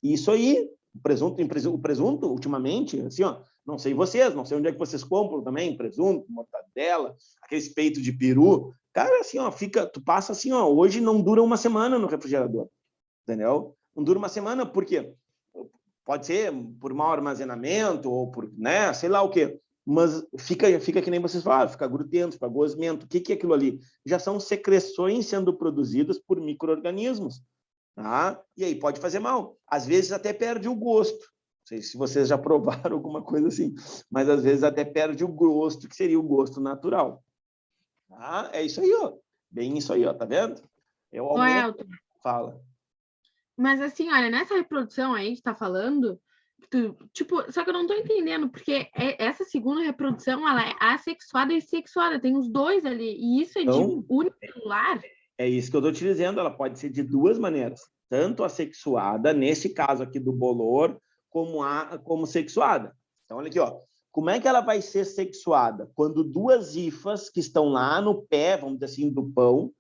Isso aí, o presunto, ultimamente, assim, não sei vocês, não sei onde é que vocês compram também, presunto, mortadela, aqueles peitos de peru. Cara, assim, tu passa assim, hoje não dura uma semana no refrigerador, entendeu? Não dura uma semana, por quê? Pode ser por mau armazenamento ou por, né, sei lá o quê. Mas fica que nem vocês falaram, fica grudento, fica gosmento. O que é aquilo ali? Já são secreções sendo produzidas por micro-organismos. Tá? E aí pode fazer mal. Às vezes até perde o gosto. Não sei se vocês já provaram alguma coisa assim, mas às vezes até perde o gosto, que seria o gosto natural. Tá? É isso aí, bem isso aí, tá vendo? Eu aumento. Fala. Mas assim, olha, nessa reprodução aí que tá falando, só que eu não tô entendendo, porque essa segunda reprodução, ela é assexuada e sexuada, tem os dois ali, e isso é então, de unicelular? É isso que eu tô te dizendo, ela pode ser de duas maneiras, tanto assexuada, nesse caso aqui do bolor, como sexuada. Então, olha aqui, como é que ela vai ser sexuada? Quando duas hifas que estão lá no pé, vamos dizer assim, do pão,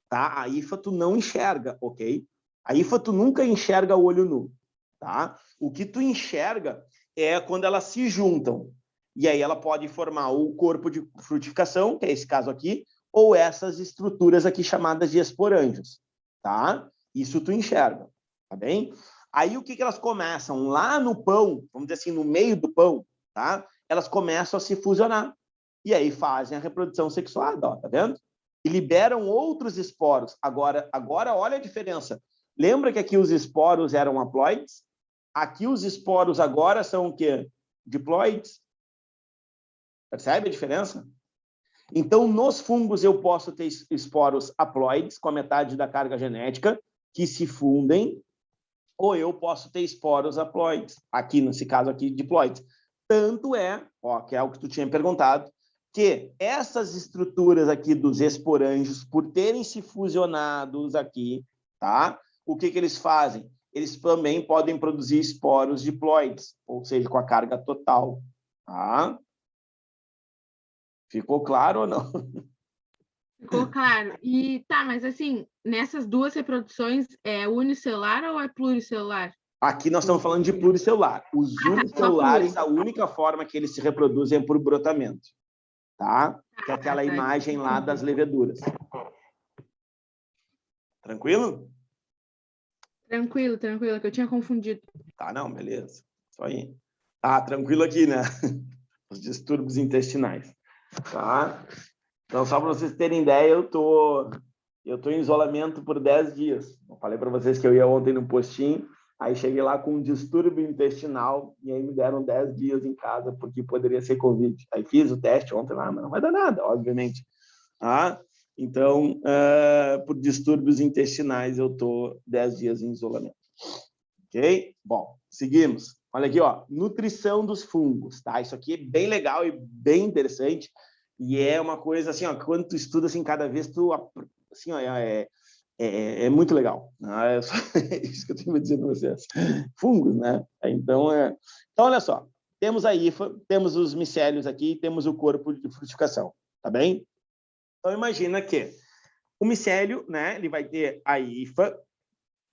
tá? A hifa tu não enxerga, ok? A hifa tu nunca enxerga o olho nu, tá? O que tu enxerga é quando elas se juntam. E aí ela pode formar o corpo de frutificação, que é esse caso aqui, ou essas estruturas aqui chamadas de esporângios, tá? Isso tu enxerga, tá bem? Aí o que elas começam? Lá no pão, vamos dizer assim, no meio do pão, tá? Elas começam a se fusionar. E aí fazem a reprodução sexuada, tá vendo? E liberam outros esporos. Agora olha a diferença. Lembra que aqui os esporos eram haploides? Aqui os esporos agora são o quê? Diploides. Percebe a diferença? Então, nos fungos eu posso ter esporos haploides, com a metade da carga genética, que se fundem, ou eu posso ter esporos haploides, aqui nesse caso aqui, diploides. Tanto que é o que tu tinha perguntado, que essas estruturas aqui dos esporângios, por terem se fusionados aqui, tá? O que eles fazem? Eles também podem produzir esporos diploides, ou seja, com a carga total, tá? Ficou claro ou não? Ficou claro. E mas assim, nessas duas reproduções, é unicelular ou é pluricelular? Aqui nós estamos falando de pluricelular. Os unicelulares, a única forma que eles se reproduzem é por brotamento, tá? Que é aquela imagem lá das leveduras. Tranquilo? Tranquilo, que eu tinha confundido. Tá, não, beleza. Isso aí. Tá, tranquilo aqui, né? Os distúrbios intestinais. Tá? Então, só para vocês terem ideia, eu tô em isolamento por 10 dias. Eu falei para vocês que eu ia ontem no postinho, aí cheguei lá com um distúrbio intestinal e aí me deram 10 dias em casa, porque poderia ser Covid. Aí fiz o teste ontem lá, mas não vai dar nada, obviamente. Tá? Então, por distúrbios intestinais, eu tô 10 dias em isolamento. Ok? Bom, seguimos. Olha aqui, ó, nutrição dos fungos, tá? Isso aqui é bem legal e bem interessante. E é uma coisa assim, ó, quando tu estuda assim, cada vez tu, assim, ó, é muito legal. Né? É isso que eu tenho que dizer para vocês. Fungos, né? Então, olha só, temos a hifa, temos os micélios aqui, temos o corpo de frutificação, tá bem? Então, imagina que o micélio, né, ele vai ter a hifa,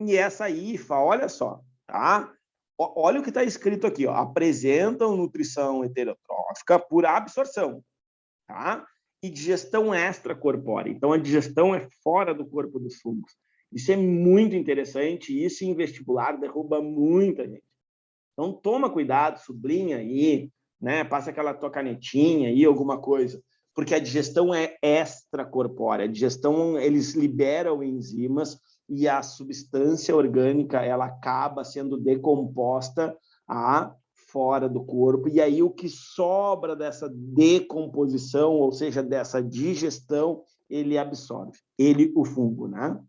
e essa hifa, olha só, tá? Olha o que está escrito aqui, ó, apresentam nutrição heterotrófica por absorção, tá? E digestão extracorpórea. Então, a digestão é fora do corpo dos fungos. Isso é muito interessante e isso em vestibular derruba muita gente. Então, toma cuidado, sublinha aí, né? Passa aquela tua canetinha aí, alguma coisa, porque a digestão é extracorpórea. A digestão, eles liberam enzimas e a substância orgânica, ela acaba sendo decomposta fora do corpo, e aí o que sobra dessa decomposição, ou seja, dessa digestão, ele absorve, o fungo, né?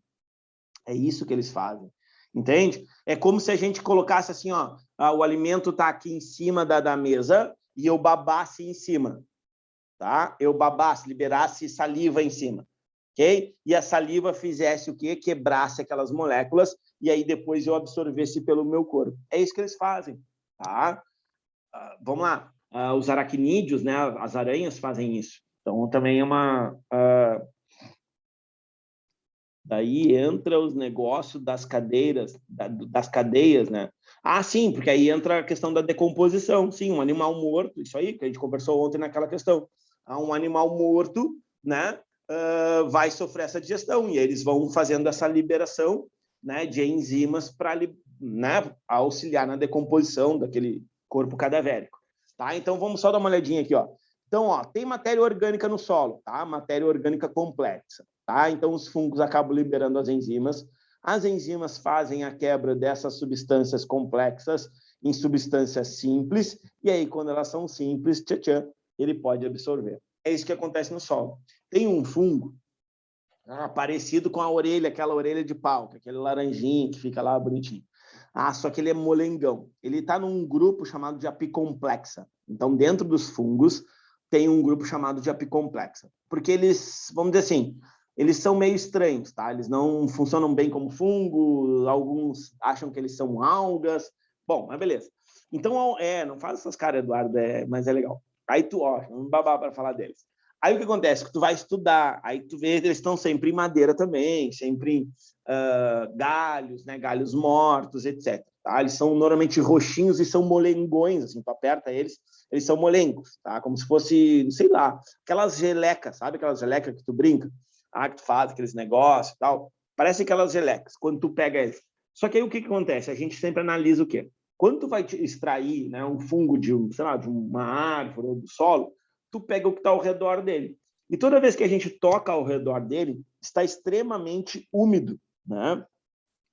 É isso que eles fazem, entende? É como se a gente colocasse assim, ó, o alimento está aqui em cima da mesa e eu babasse em cima, tá? Eu babasse, liberasse saliva em cima, ok? E a saliva fizesse o quê? Quebrasse aquelas moléculas e aí depois eu absorvesse pelo meu corpo. É isso que eles fazem, tá? Vamos lá, os aracnídeos, né? As aranhas fazem isso. Então, também é uma... Daí entra os negócios das cadeias, né? Ah, sim, porque aí entra a questão da decomposição. Sim, um animal morto, isso aí que a gente conversou ontem naquela questão. Um animal morto, né? Vai sofrer essa digestão e eles vão fazendo essa liberação, né, de enzimas para, né, auxiliar na decomposição daquele corpo cadavérico, tá? Então vamos só dar uma olhadinha aqui, ó. Então, ó, tem matéria orgânica no solo, tá? Matéria orgânica complexa, tá? Então os fungos acabam liberando as enzimas. As enzimas fazem a quebra dessas substâncias complexas em substâncias simples e aí quando elas são simples, ele pode absorver. É isso que acontece no solo. Tem um fungo parecido com a orelha, aquela orelha de pau, aquele laranjinho que fica lá bonitinho. Só que ele é molengão. Ele está num grupo chamado de apicomplexa. Então, dentro dos fungos, tem um grupo chamado de apicomplexa. Porque eles, vamos dizer assim, eles são meio estranhos, tá? Eles não funcionam bem como fungo, alguns acham que eles são algas. Bom, mas beleza. Então, não faz essas caras, Eduardo, mas é legal. Aí tu, ó, vamos babar para falar deles. Aí o que acontece? Que tu vai estudar, aí tu vê que eles estão sempre em madeira também, sempre em galhos, né? Galhos mortos, etc. Tá? Eles são normalmente roxinhos e são molengões, assim, tu aperta eles são molengos, tá? Como se fosse, sei lá, aquelas gelecas, sabe aquelas gelecas que tu brinca? Que tu faz aqueles negócios e tal. Parece aquelas gelecas, quando tu pega eles. Só que aí o que acontece? A gente sempre analisa o quê? Quando tu vai extrair, né, um fungo de, sei lá, de uma árvore ou do solo, tu pega o que está ao redor dele. E toda vez que a gente toca ao redor dele, está extremamente úmido, né?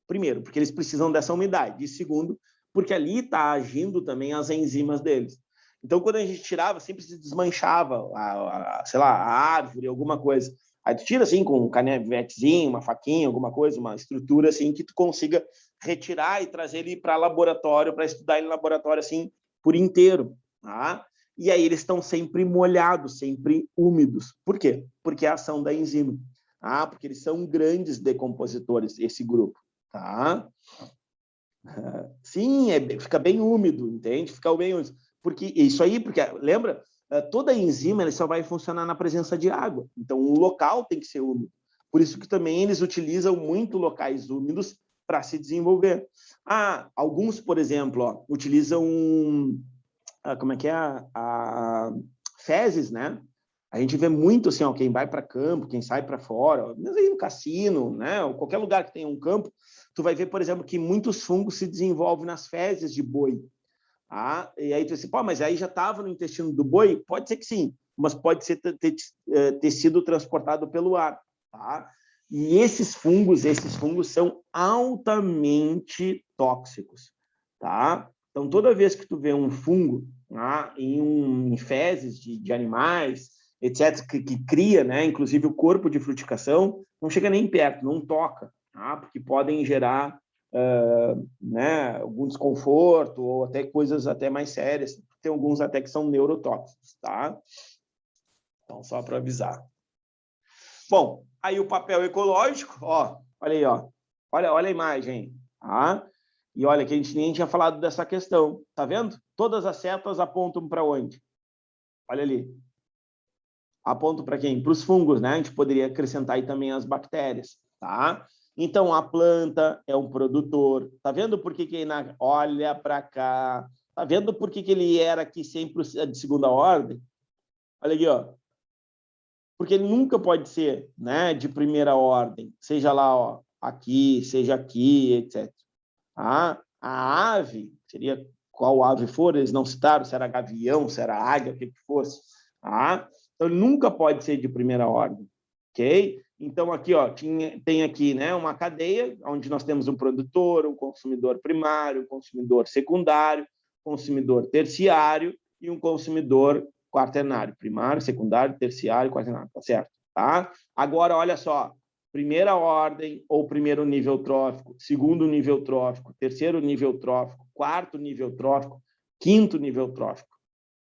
Primeiro, porque eles precisam dessa umidade. E segundo, porque ali está agindo também as enzimas deles. Então, quando a gente tirava, sempre se desmanchava, sei lá, a árvore, alguma coisa. Aí tu tira assim com um canevetezinho, uma faquinha, alguma coisa, uma estrutura assim que tu consiga retirar e trazer ele para laboratório, para estudar ele no laboratório assim por inteiro, tá? E aí eles estão sempre molhados, sempre úmidos. Por quê? Porque é a ação da enzima. Porque eles são grandes decompositores, esse grupo, tá? Sim, fica bem úmido, entende? Fica bem úmido. Porque isso aí, porque lembra, toda enzima ele só vai funcionar na presença de água. Então o local tem que ser úmido. Por isso que também eles utilizam muito locais úmidos para se desenvolver. Alguns, por exemplo, ó, utilizam como é que é? Fezes, né? A gente vê muito assim, ó, quem vai para campo, quem sai para fora, mesmo aí no cassino, né, ou qualquer lugar que tenha um campo, tu vai ver, por exemplo, que muitos fungos se desenvolvem nas fezes de boi. Tá? E aí tu diz, pô, mas aí já estava no intestino do boi? Pode ser que sim, mas pode ser ter sido transportado pelo ar. Tá? E esses fungos são altamente tóxicos. Tá? Então, toda vez que tu vê um fungo em fezes de animais, etc., que cria, né, inclusive o corpo de frutificação, não chega nem perto, não toca, tá? Porque podem gerar né, algum desconforto ou até coisas até mais sérias. Tem alguns até que são neurotóxicos, tá? Então, só para avisar. Bom, aí o papel ecológico, ó, olha aí, ó. Olha a imagem, tá? E olha que a gente nem tinha falado dessa questão, tá vendo? Todas as setas apontam para onde? Olha ali. Apontam para quem? Para os fungos, né? A gente poderia acrescentar aí também as bactérias, tá? Então, a planta é um produtor. Tá vendo por que olha para cá. Tá vendo por que ele era aqui sempre de segunda ordem? Olha aqui, ó. Porque ele nunca pode ser, né, de primeira ordem. Seja lá, ó, aqui, seja aqui, etc. A ave, seria qual ave for, eles não citaram se era gavião, se era águia, o que fosse. Então, ele nunca pode ser de primeira ordem. Ok? Então, aqui, ó, tem aqui, né, uma cadeia onde nós temos um produtor, um consumidor primário, um consumidor secundário, consumidor terciário e um consumidor quaternário. Primário, secundário, terciário, quaternário. Tá certo? Tá? Agora, olha só. Primeira ordem ou primeiro nível trófico, segundo nível trófico, terceiro nível trófico, quarto nível trófico, quinto nível trófico.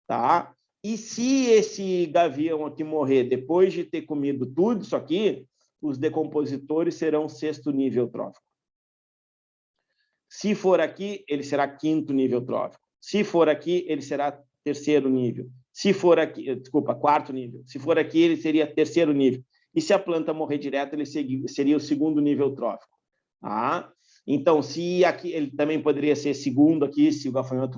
Tá? E se esse gavião aqui morrer depois de ter comido tudo isso aqui, os decompositores serão sexto nível trófico. Se for aqui, ele será quinto nível trófico. Se for aqui, ele será terceiro nível. Se for aqui, desculpa, quarto nível. Se for aqui, ele seria terceiro nível. E se a planta morrer direto, ele seria o segundo nível trófico. Tá? Então, se aqui, ele também poderia ser segundo aqui, se o gafanhoto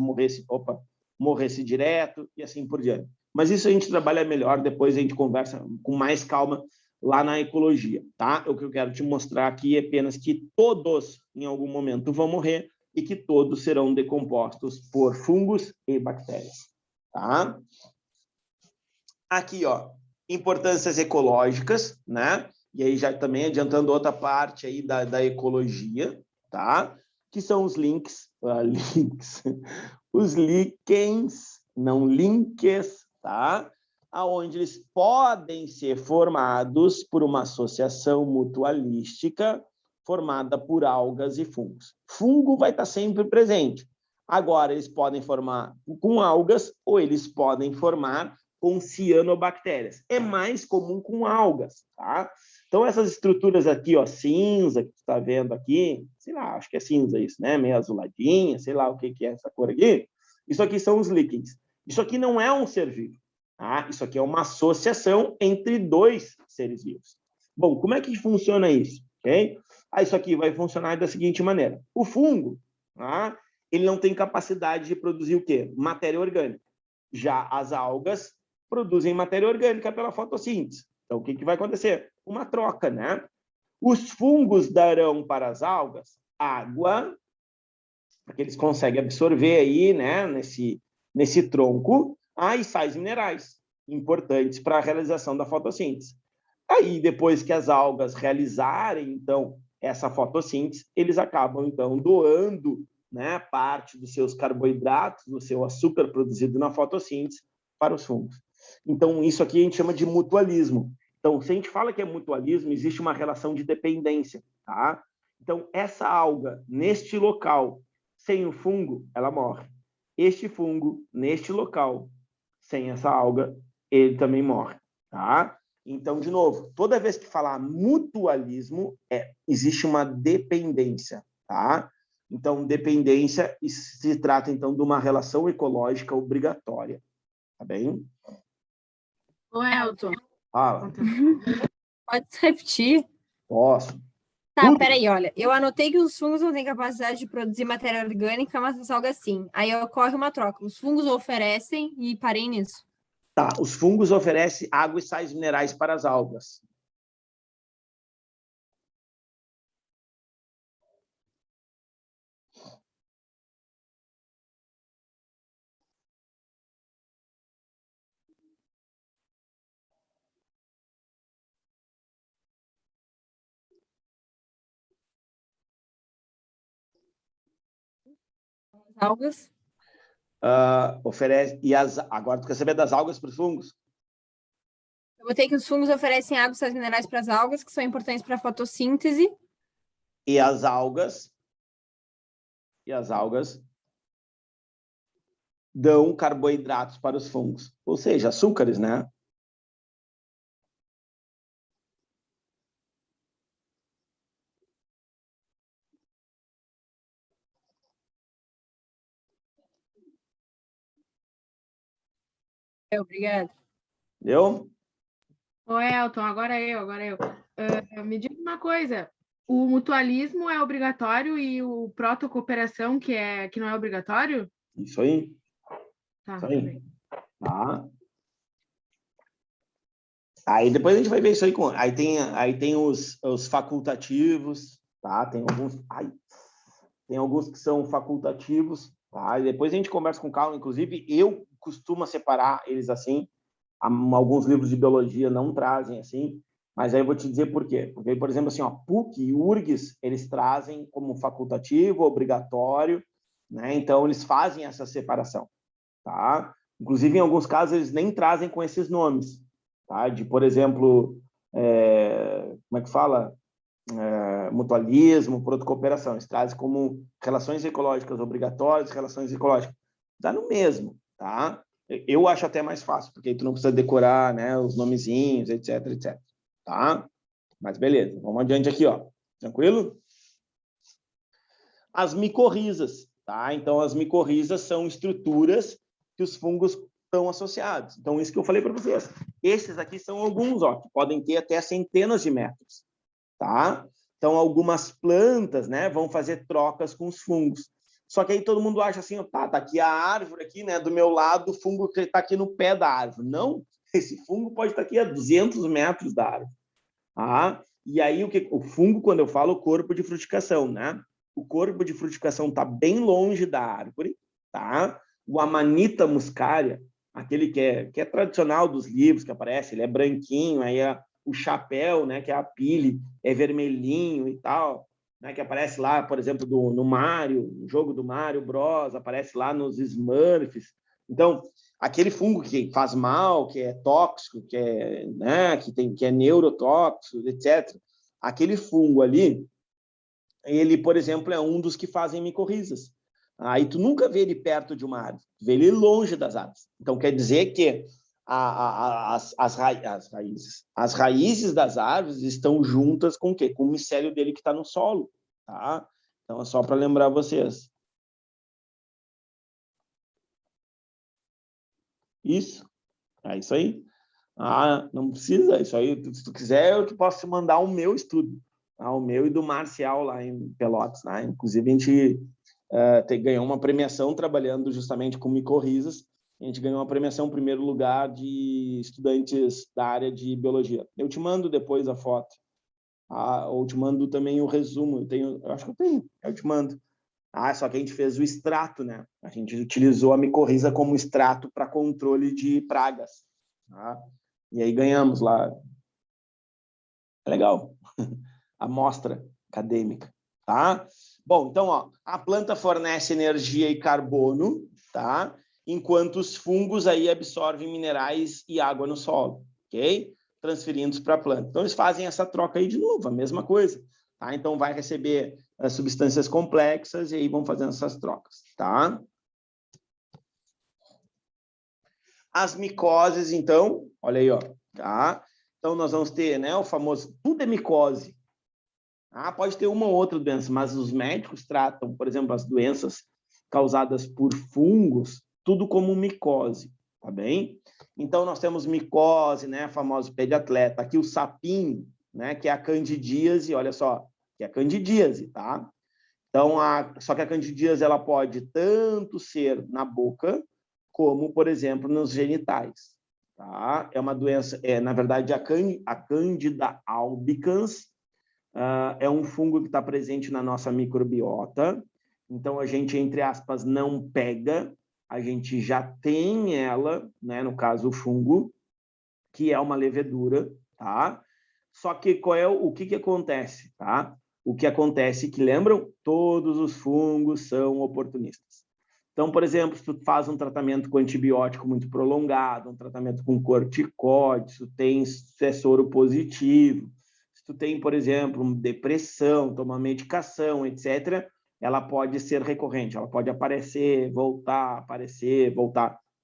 morresse direto e assim por diante. Mas isso a gente trabalha melhor, depois a gente conversa com mais calma lá na ecologia, tá? O que eu quero te mostrar aqui é apenas que todos, em algum momento, vão morrer e que todos serão decompostos por fungos e bactérias, tá? Aqui, ó, importâncias ecológicas, né? E aí já também adiantando outra parte aí da ecologia, tá? Que são os links, os líquens, não links, tá? Aonde eles podem ser formados por uma associação mutualística formada por algas e fungos. Fungo vai estar sempre presente. Agora, eles podem formar com algas ou eles podem formar com cianobactérias. É mais comum com algas, tá? Então, essas estruturas aqui, ó, cinza, que tu está vendo aqui, sei lá, acho que é cinza isso, né? Meio azuladinha, sei lá o que é essa cor aqui. Isso aqui são os líquens. Isso aqui não é um ser vivo, tá? Isso aqui é uma associação entre dois seres vivos. Bom, como é que funciona isso? Okay? Isso aqui vai funcionar da seguinte maneira. O fungo, tá? Ele não tem capacidade de produzir o quê? Matéria orgânica. Já as algas produzem matéria orgânica pela fotossíntese. Então, o que vai acontecer? Uma troca, né? Os fungos darão para as algas água, porque eles conseguem absorver aí, né, nesse tronco, e sais minerais, importantes para a realização da fotossíntese. Aí, depois que as algas realizarem, então, essa fotossíntese, eles acabam, então, doando, né, parte dos seus carboidratos, do seu açúcar produzido na fotossíntese, para os fungos. Então, isso aqui a gente chama de mutualismo. Então, se a gente fala que é mutualismo, existe uma relação de dependência, tá? Então, essa alga, neste local, sem o fungo, ela morre. Este fungo, neste local, sem essa alga, ele também morre, tá? Então, de novo, toda vez que falar mutualismo, existe uma dependência, tá? Então, dependência se trata, então, de uma relação ecológica obrigatória, tá bem? Ô, Elton. Fala. Pode repetir? Posso. Tá, peraí, olha. Eu anotei que os fungos não têm capacidade de produzir matéria orgânica, mas as algas sim. Aí ocorre uma troca. Os fungos oferecem e parei nisso. Tá, os fungos oferecem água e sais minerais para as algas. Algas. Oferece. Agora, tu quer saber das algas para os fungos? Eu botei que os fungos oferecem água e sais minerais para as algas, que são importantes para a fotossíntese. E as algas dão carboidratos para os fungos, ou seja, açúcares, né? Obrigada. Entendeu? Ô, Elton, agora eu. Me diga uma coisa, o mutualismo é obrigatório e o protocooperação, que não é obrigatório? Isso aí. Tá, Isso aí. bem. Tá. Aí depois a gente vai ver isso aí. Aí tem os facultativos, tá? Tem alguns que são facultativos, tá? E depois a gente conversa com calma. Inclusive, eu costumo separar eles assim. Alguns livros de biologia não trazem assim, mas aí eu vou te dizer por quê. Porque, por exemplo, assim, ó, PUC e URGS, eles trazem como facultativo, obrigatório, né? Então, eles fazem essa separação, tá? Inclusive, em alguns casos, eles nem trazem com esses nomes, tá? De, por exemplo, como é que fala? Mutualismo, protocooperação. Eles trazem como relações ecológicas obrigatórias, relações ecológicas. Dá no mesmo, tá? Eu acho até mais fácil, porque aí tu não precisa decorar, né, os nomezinhos, etc, etc. Tá? Mas beleza, vamos adiante aqui, ó. Tranquilo? As micorrizas, tá? Então, as micorrizas são estruturas que os fungos estão associados. Então, isso que eu falei para vocês. Esses aqui são alguns, ó, que podem ter até centenas de metros, tá? Então, algumas plantas, né, vão fazer trocas com os fungos. Só que aí todo mundo acha assim, tá aqui a árvore aqui, né, do meu lado, o fungo que está aqui no pé da árvore. Não, esse fungo pode estar aqui a 200 metros da árvore. Ah, e aí o fungo, quando eu falo corpo de frutificação, né? O corpo de frutificação está bem longe da árvore, tá? O Amanita muscaria, aquele que é tradicional dos livros que aparece, ele é branquinho, aí o chapéu, né, que é a pile, é vermelhinho e tal, né, que aparece lá, por exemplo, no Mario, no jogo do Mario Bros, aparece lá nos Smurfs. Então, aquele fungo que faz mal, que é tóxico, que é, né, que é neurotóxico, etc. Aquele fungo ali, ele, por exemplo, é um dos que fazem micorrizas. Aí tu nunca vê ele perto de uma árvore, tu vê ele longe das árvores. Então, quer dizer que as raízes das árvores estão juntas com o quê? Com o micélio dele que está no solo, tá? Então, é só para lembrar vocês. Isso, é isso aí. Não precisa, isso aí, se tu quiser, eu que posso te mandar o meu estudo, tá? O meu e do Marcial lá em Pelotas, né? Inclusive, a gente ganhou uma premiação trabalhando justamente com micorrizas. A gente ganhou uma premiação em primeiro lugar de estudantes da área de biologia. Eu te mando depois a foto, ou te mando também o resumo. Eu acho que eu tenho, eu te mando. Só que a gente fez o extrato, né? A gente utilizou a micorriza como extrato para controle de pragas, tá? E aí ganhamos lá. É legal. Amostra acadêmica, tá? Bom, então, ó, a planta fornece energia e carbono, tá? Enquanto os fungos aí absorvem minerais e água no solo, ok? Transferindo para a planta. Então, eles fazem essa troca aí de novo, a mesma coisa, tá? Então, vai receber substâncias complexas e aí vão fazendo essas trocas, tá? As micoses, então, olha aí, ó, tá? Então, nós vamos ter, né, o famoso, tudo é micose. Pode ter uma ou outra doença, mas os médicos tratam, por exemplo, as doenças causadas por fungos, tudo como micose, tá bem? Então, nós temos micose, né, a famosa pé de atleta, aqui o sapinho, né, que é a candidíase, olha só, que é a candidíase, tá? Então, só que a candidíase, ela pode tanto ser na boca, como, por exemplo, nos genitais, tá? É uma doença, na verdade, a Candida albicans é um fungo que está presente na nossa microbiota. Então, a gente, entre aspas, não pega, a gente já tem ela, né? No caso, o fungo, que é uma levedura, tá? Só que o que acontece, tá? O que acontece que, lembram? Todos os fungos são oportunistas. Então, por exemplo, se tu faz um tratamento com antibiótico muito prolongado, um tratamento com corticóide, se é soro positivo, se tu tem, por exemplo, depressão, toma medicação, etc., ela pode ser recorrente, ela pode aparecer, voltar,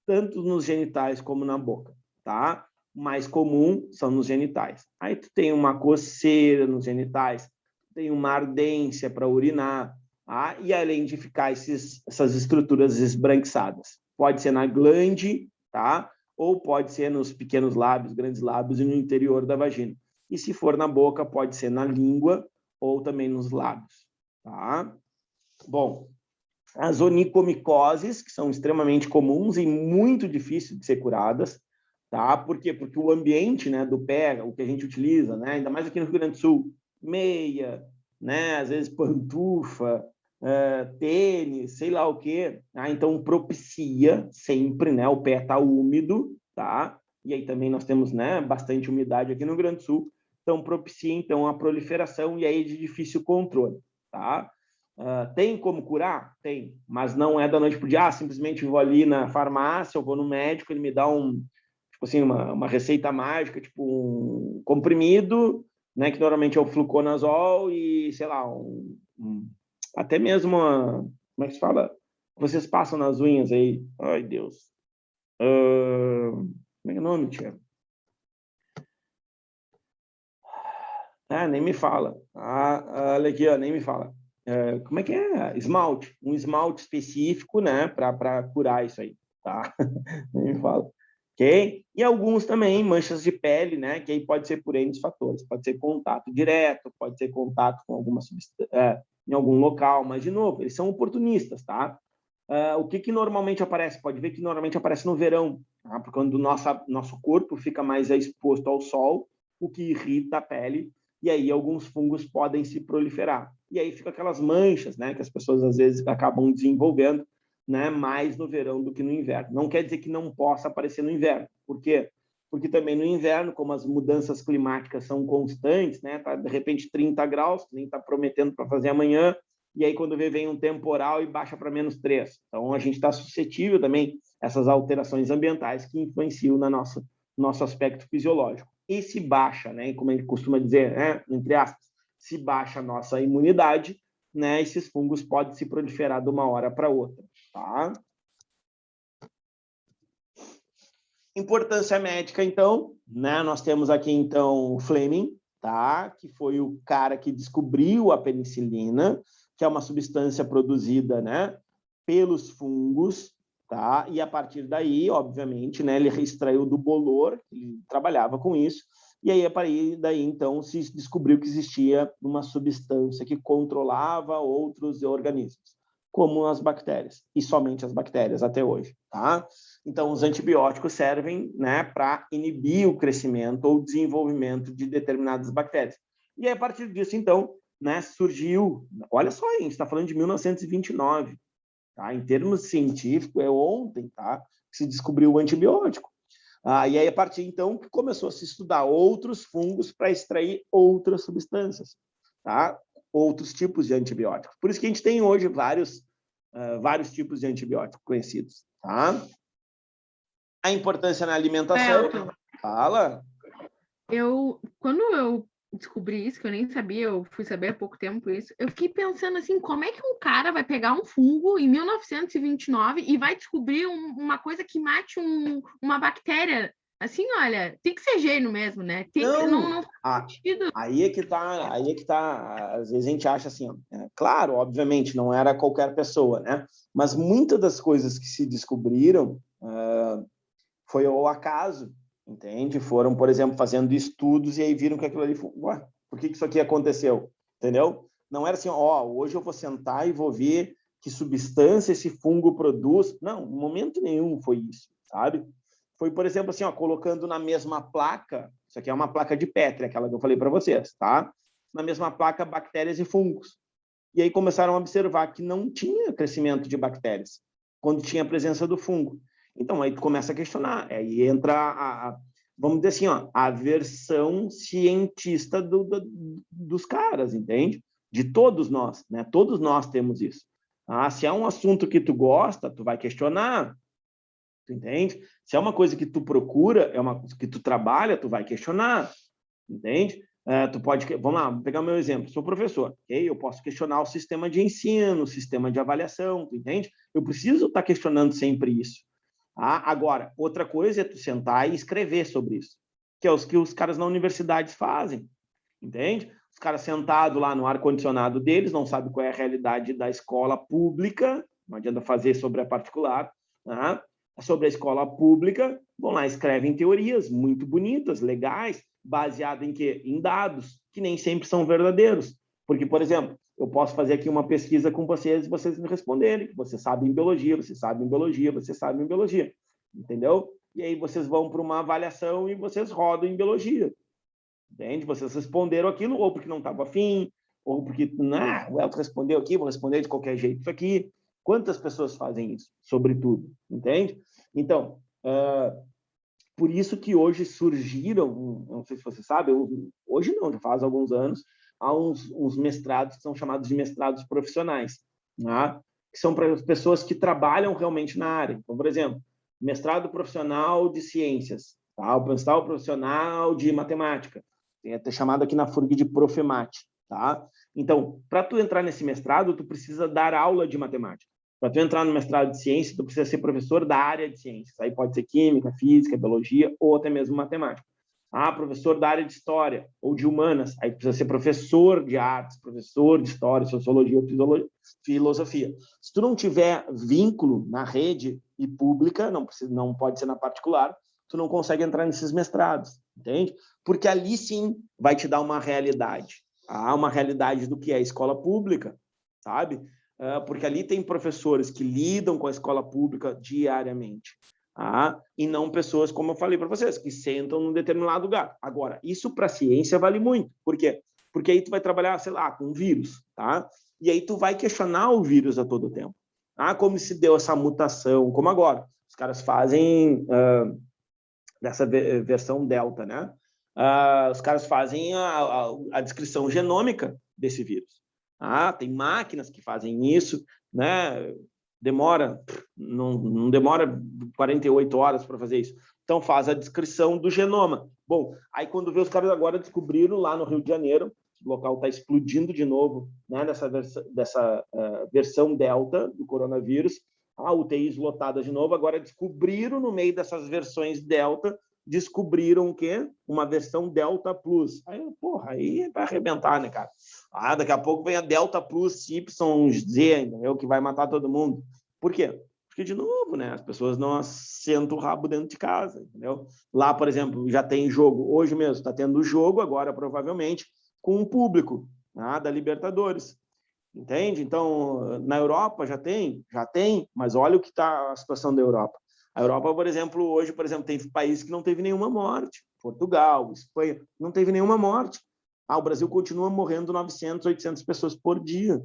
tanto nos genitais como na boca, tá? O mais comum são nos genitais. Aí tu tem uma coceira nos genitais, tem uma ardência para urinar, tá? E além de ficar essas estruturas esbranquiçadas. Pode ser na glande, tá? Ou pode ser nos pequenos lábios, grandes lábios e no interior da vagina. E se for na boca, pode ser na língua ou também nos lábios, tá? Bom, as onicomicoses, que são extremamente comuns e muito difíceis de ser curadas, tá? Por quê? Porque o ambiente, né, do pé, o que a gente utiliza, né, ainda mais aqui no Rio Grande do Sul, meia, né, às vezes pantufa, tênis, sei lá o quê, tá? Então propicia sempre, né, o pé tá úmido, tá? E aí também nós temos, né, bastante umidade aqui no Rio Grande do Sul, então propicia então a proliferação e aí de difícil controle, tá? Tem como curar? Tem, mas não é da noite para o dia. Simplesmente vou ali na farmácia, eu vou no médico, ele me dá tipo assim, uma receita mágica, tipo um comprimido, né, que normalmente é o fluconazol e, sei lá, até mesmo como é que se fala? Vocês passam nas unhas aí. Ai, Deus. Como é que é o nome, tia? Nem me fala. Olha aqui, ó, nem me fala. Como é que é? Esmalte. Um esmalte específico, né, para curar isso aí, tá? Nem me fala. Ok? E alguns também, manchas de pele, né, que aí pode ser por N fatores. Pode ser contato direto, pode ser contato com alguma substância, em algum local, mas, de novo, eles são oportunistas, tá? O que normalmente aparece? Pode ver que normalmente aparece no verão, tá? Porque quando o nosso corpo fica mais exposto ao sol, o que irrita a pele, e aí alguns fungos podem se proliferar. E aí fica aquelas manchas, né, que as pessoas às vezes acabam desenvolvendo, né, mais no verão do que no inverno. Não quer dizer que não possa aparecer no inverno. Por quê? Porque também no inverno, como as mudanças climáticas são constantes, né, tá de repente 30 graus, nem está prometendo para fazer amanhã, e aí quando vem um temporal e baixa para -3. Então a gente está suscetível também a essas alterações ambientais que influenciam no nosso aspecto fisiológico. E se baixa, né, como a gente costuma dizer, né, entre aspas, se baixa a nossa imunidade, né, esses fungos podem se proliferar de uma hora para outra, tá? Importância médica, então, né, nós temos aqui, então, o Fleming, tá, que foi o cara que descobriu a penicilina, que é uma substância produzida, né, pelos fungos, tá? E a partir daí, obviamente, né, ele extraiu do bolor, ele trabalhava com isso, e aí a partir daí então se descobriu que existia uma substância que controlava outros organismos, como as bactérias, e somente as bactérias até hoje, tá? Então os antibióticos servem, né, para inibir o crescimento ou desenvolvimento de determinadas bactérias. E aí, a partir disso, então, né, surgiu, olha só, a gente está falando de 1929, tá? Em termos científicos, é ontem, tá, que se descobriu o antibiótico. E aí, a partir, então, que começou a se estudar outros fungos para extrair outras substâncias, tá? Outros tipos de antibióticos. Por isso que a gente tem hoje vários tipos de antibióticos conhecidos, tá? A importância na alimentação. Fala. Quando eu descobri isso, que eu nem sabia, eu fui saber há pouco tempo isso, eu fiquei pensando assim, como é que um cara vai pegar um fungo em 1929 e vai descobrir uma coisa que mate uma bactéria? Assim, olha, tem que ser gênio mesmo, né? Não faz sentido. Aí é que tá, às vezes a gente acha assim, claro, obviamente, não era qualquer pessoa, né? Mas muitas das coisas que se descobriram foi ao acaso, entende? Foram, por exemplo, fazendo estudos e aí viram que aquilo ali foi, ué, por que isso aqui aconteceu? Entendeu? Não era assim, hoje eu vou sentar e vou ver que substância esse fungo produz. Não, em momento nenhum foi isso, sabe? foi, por exemplo, assim, ó, colocando na mesma placa, isso aqui é uma placa de Petri, aquela que eu falei para vocês, tá? Na mesma placa, bactérias e fungos. E aí começaram a observar que não tinha crescimento de bactérias quando tinha a presença do fungo. Então, aí tu começa a questionar, aí entra vamos dizer assim, ó, a versão cientista dos caras, entende? De todos nós, né? Todos nós temos isso. Se é um assunto que tu gosta, tu vai questionar, tu entende? Se é uma coisa que tu procura, é uma coisa que tu trabalha, tu vai questionar, entende? Tu pode, vamos lá, vou pegar o meu exemplo, sou professor, ok? Eu posso questionar o sistema de ensino, o sistema de avaliação, tu entende? Eu preciso estar questionando sempre isso. Agora, outra coisa é tu sentar e escrever sobre isso, que é o que os caras na universidade fazem, entende? Os caras sentados lá no ar-condicionado deles, não sabem qual é a realidade da escola pública, não adianta fazer sobre a particular, tá? Sobre a escola pública, vão lá, escrevem teorias muito bonitas, legais, baseadas em quê? Em dados, que nem sempre são verdadeiros. Porque, por exemplo, eu posso fazer aqui uma pesquisa com vocês e vocês me responderem que você sabe em biologia, você sabe em biologia, você sabe em biologia, entendeu? E aí vocês vão para uma avaliação e vocês rodam em biologia, entende? Vocês responderam aquilo ou porque não estava afim, ou porque, o Elton respondeu aqui, vou responder de qualquer jeito isso aqui. Quantas pessoas fazem isso? Sobretudo, entende? Então, por isso que hoje surgiram, não sei se você sabe, hoje não, já faz alguns anos, há uns mestrados que são chamados de mestrados profissionais, né? Que são para as pessoas que trabalham realmente na área. Então, por exemplo, mestrado profissional de ciências, tá? O mestrado profissional de matemática, tem até chamado aqui na FURG de Profemate, tá? Então, para tu entrar nesse mestrado, tu precisa dar aula de matemática. Para tu entrar no mestrado de ciência, tu precisa ser professor da área de ciências. Aí pode ser química, física, biologia ou até mesmo matemática. Professor da área de história ou de humanas. Aí precisa ser professor de artes, professor de história, sociologia ou filosofia. Se tu não tiver vínculo na rede e pública, não pode ser na particular, tu não consegue entrar nesses mestrados, entende? Porque ali sim vai te dar uma realidade. Uma realidade do que é a escola pública, sabe? Porque ali tem professores que lidam com a escola pública diariamente, e não pessoas, como eu falei para vocês, que sentam num determinado lugar. Agora, isso para a ciência vale muito. Por quê? Porque aí tu vai trabalhar, sei lá, com vírus, tá? E aí tu vai questionar o vírus a todo tempo. Como se deu essa mutação, como agora. Os caras fazem dessa versão Delta, né? Os caras fazem a descrição genômica desse vírus. Tem máquinas que fazem isso, né? Não demora 48 horas para fazer isso. Então, faz a descrição do genoma. Bom, aí quando vê, os caras agora descobriram lá no Rio de Janeiro, o local está explodindo de novo, né? Dessa versão Delta do coronavírus, UTIs lotadas de novo, agora descobriram no meio dessas versões Delta, descobriram o quê? Uma versão Delta Plus. Aí vai arrebentar, né, cara? Daqui a pouco vem a Delta Plus YZ, entendeu? Que vai matar todo mundo. Por quê? Porque, de novo, né, as pessoas não assentam o rabo dentro de casa, entendeu? Lá, por exemplo, já tem jogo, hoje mesmo está tendo jogo, agora provavelmente, com um público da Libertadores. Entende? Então, na Europa já tem, mas olha o que está a situação da Europa. A Europa, por exemplo, hoje, tem países que não teve nenhuma morte. Portugal, Espanha, não teve nenhuma morte. O Brasil continua morrendo 900, 800 pessoas por dia.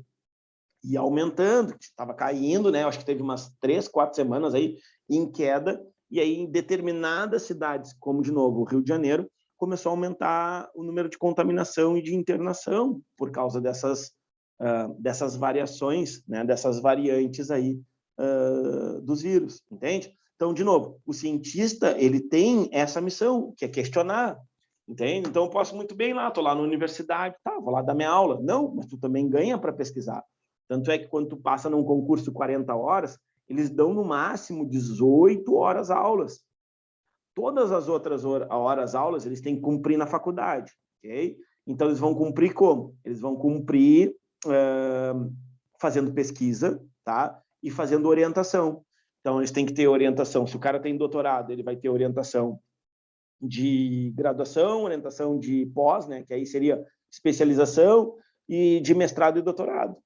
E aumentando, estava caindo, né? Acho que teve umas 3, 4 semanas aí em queda. E aí, em determinadas cidades, como, de novo, o Rio de Janeiro, começou a aumentar o número de contaminação e de internação por causa dessas variações, né? Dessas variantes aí dos vírus, entende? Então, de novo, o cientista, ele tem essa missão, que é questionar, entende? Então, eu posso muito bem lá, estou lá na universidade, vou lá dar minha aula. Não, mas tu também ganha para pesquisar. Tanto é que quando tu passa num concurso 40 horas, eles dão no máximo 18 horas aulas. Todas as outras horas aulas, eles têm que cumprir na faculdade, ok? Então, eles vão cumprir como? Eles vão cumprir fazendo pesquisa, tá? E fazendo orientação. Então, eles têm que ter orientação. Se o cara tem doutorado, ele vai ter orientação de graduação, orientação de pós, né? Que aí seria especialização, e de mestrado e doutorado.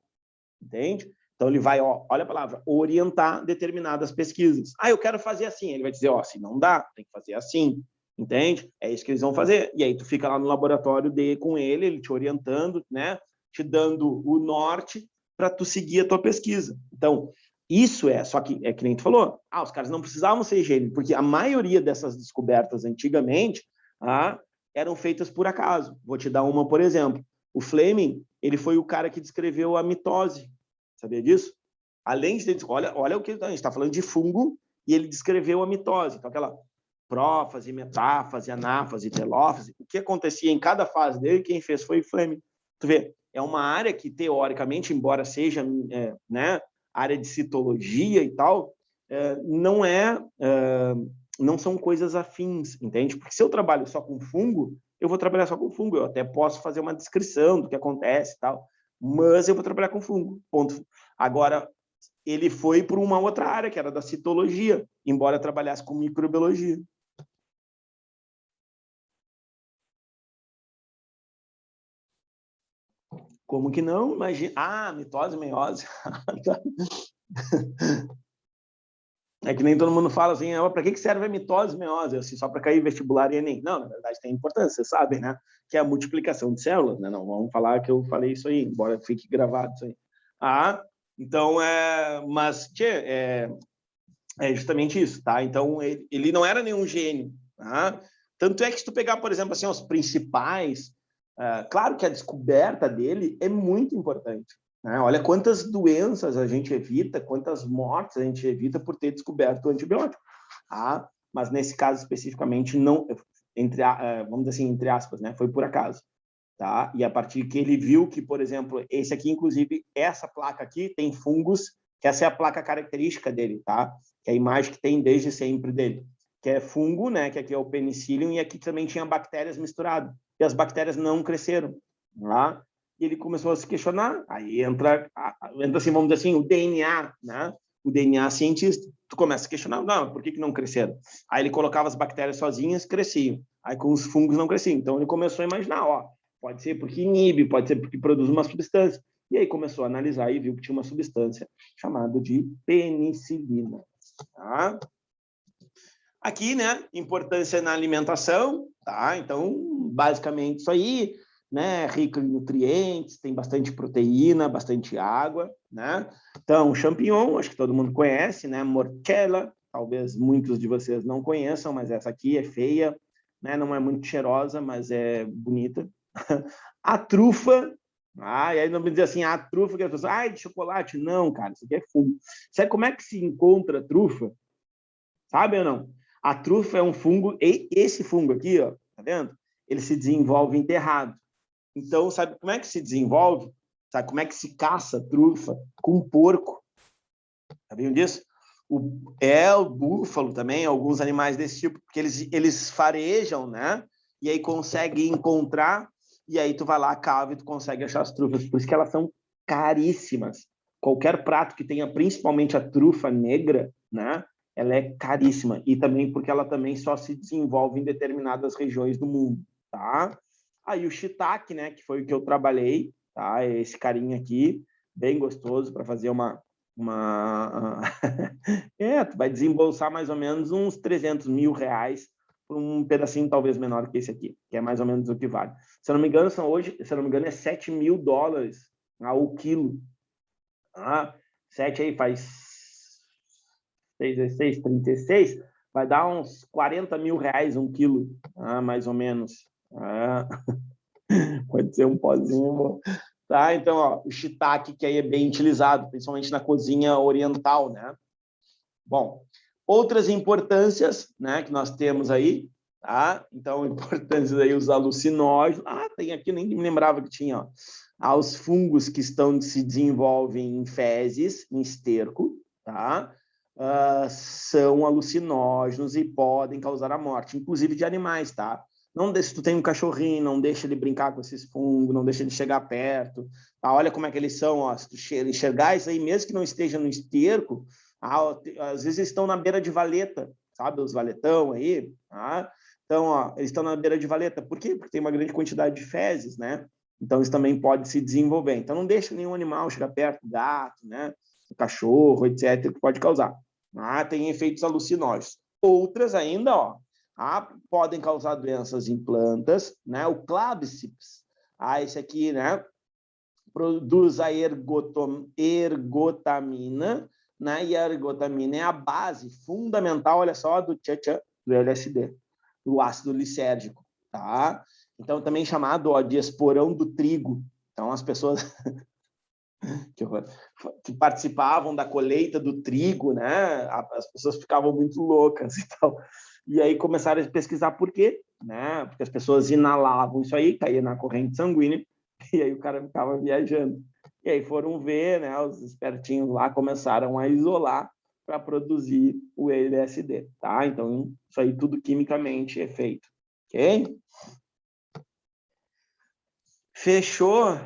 Entende? Então, ele vai, ó, olha a palavra, orientar determinadas pesquisas. Ah, eu quero fazer assim. Ele vai dizer, ó, assim não dá, tem que fazer assim. Entende? É isso que eles vão fazer. E aí tu fica lá no laboratório com ele te orientando, né? Te dando o norte para tu seguir a tua pesquisa. Então, isso só que é que nem tu falou, os caras não precisavam ser gênios, porque a maioria dessas descobertas antigamente eram feitas por acaso. Vou te dar uma, por exemplo. O Fleming, ele foi o cara que descreveu a mitose. Sabia disso? Além de... Olha o que a gente está falando de fungo, e ele descreveu a mitose. Então, aquela prófase, metáfase, anáfase, telófase, o que acontecia em cada fase dele, quem fez foi o Fleming. Tu vê, é uma área que, teoricamente, embora seja né, área de citologia e tal, não são coisas afins, entende? Porque se eu trabalho só com fungo, eu vou trabalhar só com fungo, eu até posso fazer uma descrição do que acontece e tal, mas eu vou trabalhar com fungo, ponto. Agora, ele foi para uma outra área, que era da citologia, embora trabalhasse com microbiologia. Como que não? Imagina. Mitose, meiose. É que nem todo mundo fala assim, para que serve a mitose e meiose? Assim, só para cair vestibular e Enem. Não, na verdade tem importância, vocês sabem, né? Que é a multiplicação de células, né? Não vamos falar que eu falei isso aí, embora fique gravado isso aí. Então, mas, é justamente isso, tá? Então, ele não era nenhum gênio, tá? Tanto é que se tu pegar, por exemplo, assim, os principais, claro que a descoberta dele é muito importante, né? Olha quantas doenças a gente evita, quantas mortes a gente evita por ter descoberto o antibiótico, tá? Mas nesse caso especificamente, não, vamos dizer assim, entre aspas, né? Foi por acaso. Tá? E a partir que ele viu que, por exemplo, esse aqui, inclusive, essa placa aqui tem fungos, que essa é a placa característica dele, tá? Que é a imagem que tem desde sempre dele, que é fungo, né? Que aqui é o penicillium, e aqui também tinha bactérias misturadas, e as bactérias não cresceram, tá? E ele começou a se questionar, aí entra assim, vamos dizer assim, o DNA, né? O DNA cientista. Tu começa a questionar, não, por que não cresceram? Aí ele colocava as bactérias sozinhas, cresciam. Aí com os fungos não cresciam. Então ele começou a imaginar, pode ser porque inibe, pode ser porque produz uma substância. E aí começou a analisar e viu que tinha uma substância chamada de penicilina. Tá? Aqui, né, importância na alimentação, tá? Então, basicamente isso aí, né, rico em nutrientes, tem bastante proteína, bastante água, né? Então, champignon, acho que todo mundo conhece, né? Morchella, talvez muitos de vocês não conheçam, mas essa aqui é feia, né? Não é muito cheirosa, mas é bonita. A trufa, e aí não me diz assim, a trufa que as pessoas, de chocolate, não, cara, isso aqui é fungo. Sabe como é que se encontra trufa? Sabe ou não? A trufa é um fungo, e esse fungo aqui, ó, tá vendo? Ele se desenvolve enterrado. Então, sabe como é que se desenvolve? Sabe como é que se caça trufa? Com porco. Sabiam disso? O búfalo também, alguns animais desse tipo, porque eles farejam, né? E aí conseguem encontrar, e aí tu vai lá, cava e tu consegue achar as trufas. Por isso que elas são caríssimas. Qualquer prato que tenha, principalmente a trufa negra, né? Ela é caríssima. E também porque ela também só se desenvolve em determinadas regiões do mundo, tá? Aí o shiitake, né? Que foi o que eu trabalhei, tá? Esse carinha aqui, bem gostoso para fazer tu vai desembolsar mais ou menos uns 300 mil reais por um pedacinho talvez menor que esse aqui, que é mais ou menos o que vale. Se eu não me engano, é 7 mil dólares o quilo. 7 aí faz 6, 16, 36, vai dar uns 40 mil reais um quilo, mais ou menos. Pode ser um pozinho. Tá? Então, o shiitake, que aí é bem utilizado, principalmente na cozinha oriental, né? Bom, outras importâncias, né, que nós temos aí, tá? Então, importâncias aí, os alucinógenos. Tem aqui, nem me lembrava que tinha, ó. Os fungos que se desenvolvem em fezes, em esterco, tá? São alucinógenos e podem causar a morte, inclusive de animais, tá? Se tu tem um cachorrinho, não deixa ele brincar com esses fungos, não deixa ele chegar perto. Tá? Olha como é que eles são, ó. Se tu enxergar isso aí, mesmo que não esteja no esterco, às vezes estão na beira de valeta, sabe? Os valetão aí. Então, eles estão na beira de valeta. Por quê? Porque tem uma grande quantidade de fezes, né? Então, isso também pode se desenvolver. Então, não deixa nenhum animal chegar perto, gato, né? O cachorro, etc., que pode causar. Tem efeitos alucinógenos. Outras ainda, ó, podem causar doenças em plantas, né? O Clabsips, esse aqui, né? Produz a ergotamina, né? E a ergotamina é a base fundamental, olha só, do LSD, do ácido lisérgico, tá? Então, também chamado, ó, de esporão do trigo. Então, as pessoas que participavam da colheita do trigo, né? As pessoas ficavam muito loucas e tal. E aí começaram a pesquisar por quê, né? Porque as pessoas inalavam isso aí, caía na corrente sanguínea, e aí o cara ficava viajando. E aí foram ver, né? Os espertinhos lá começaram a isolar para produzir o LSD, tá? Então, isso aí tudo quimicamente é feito, ok? Fechou?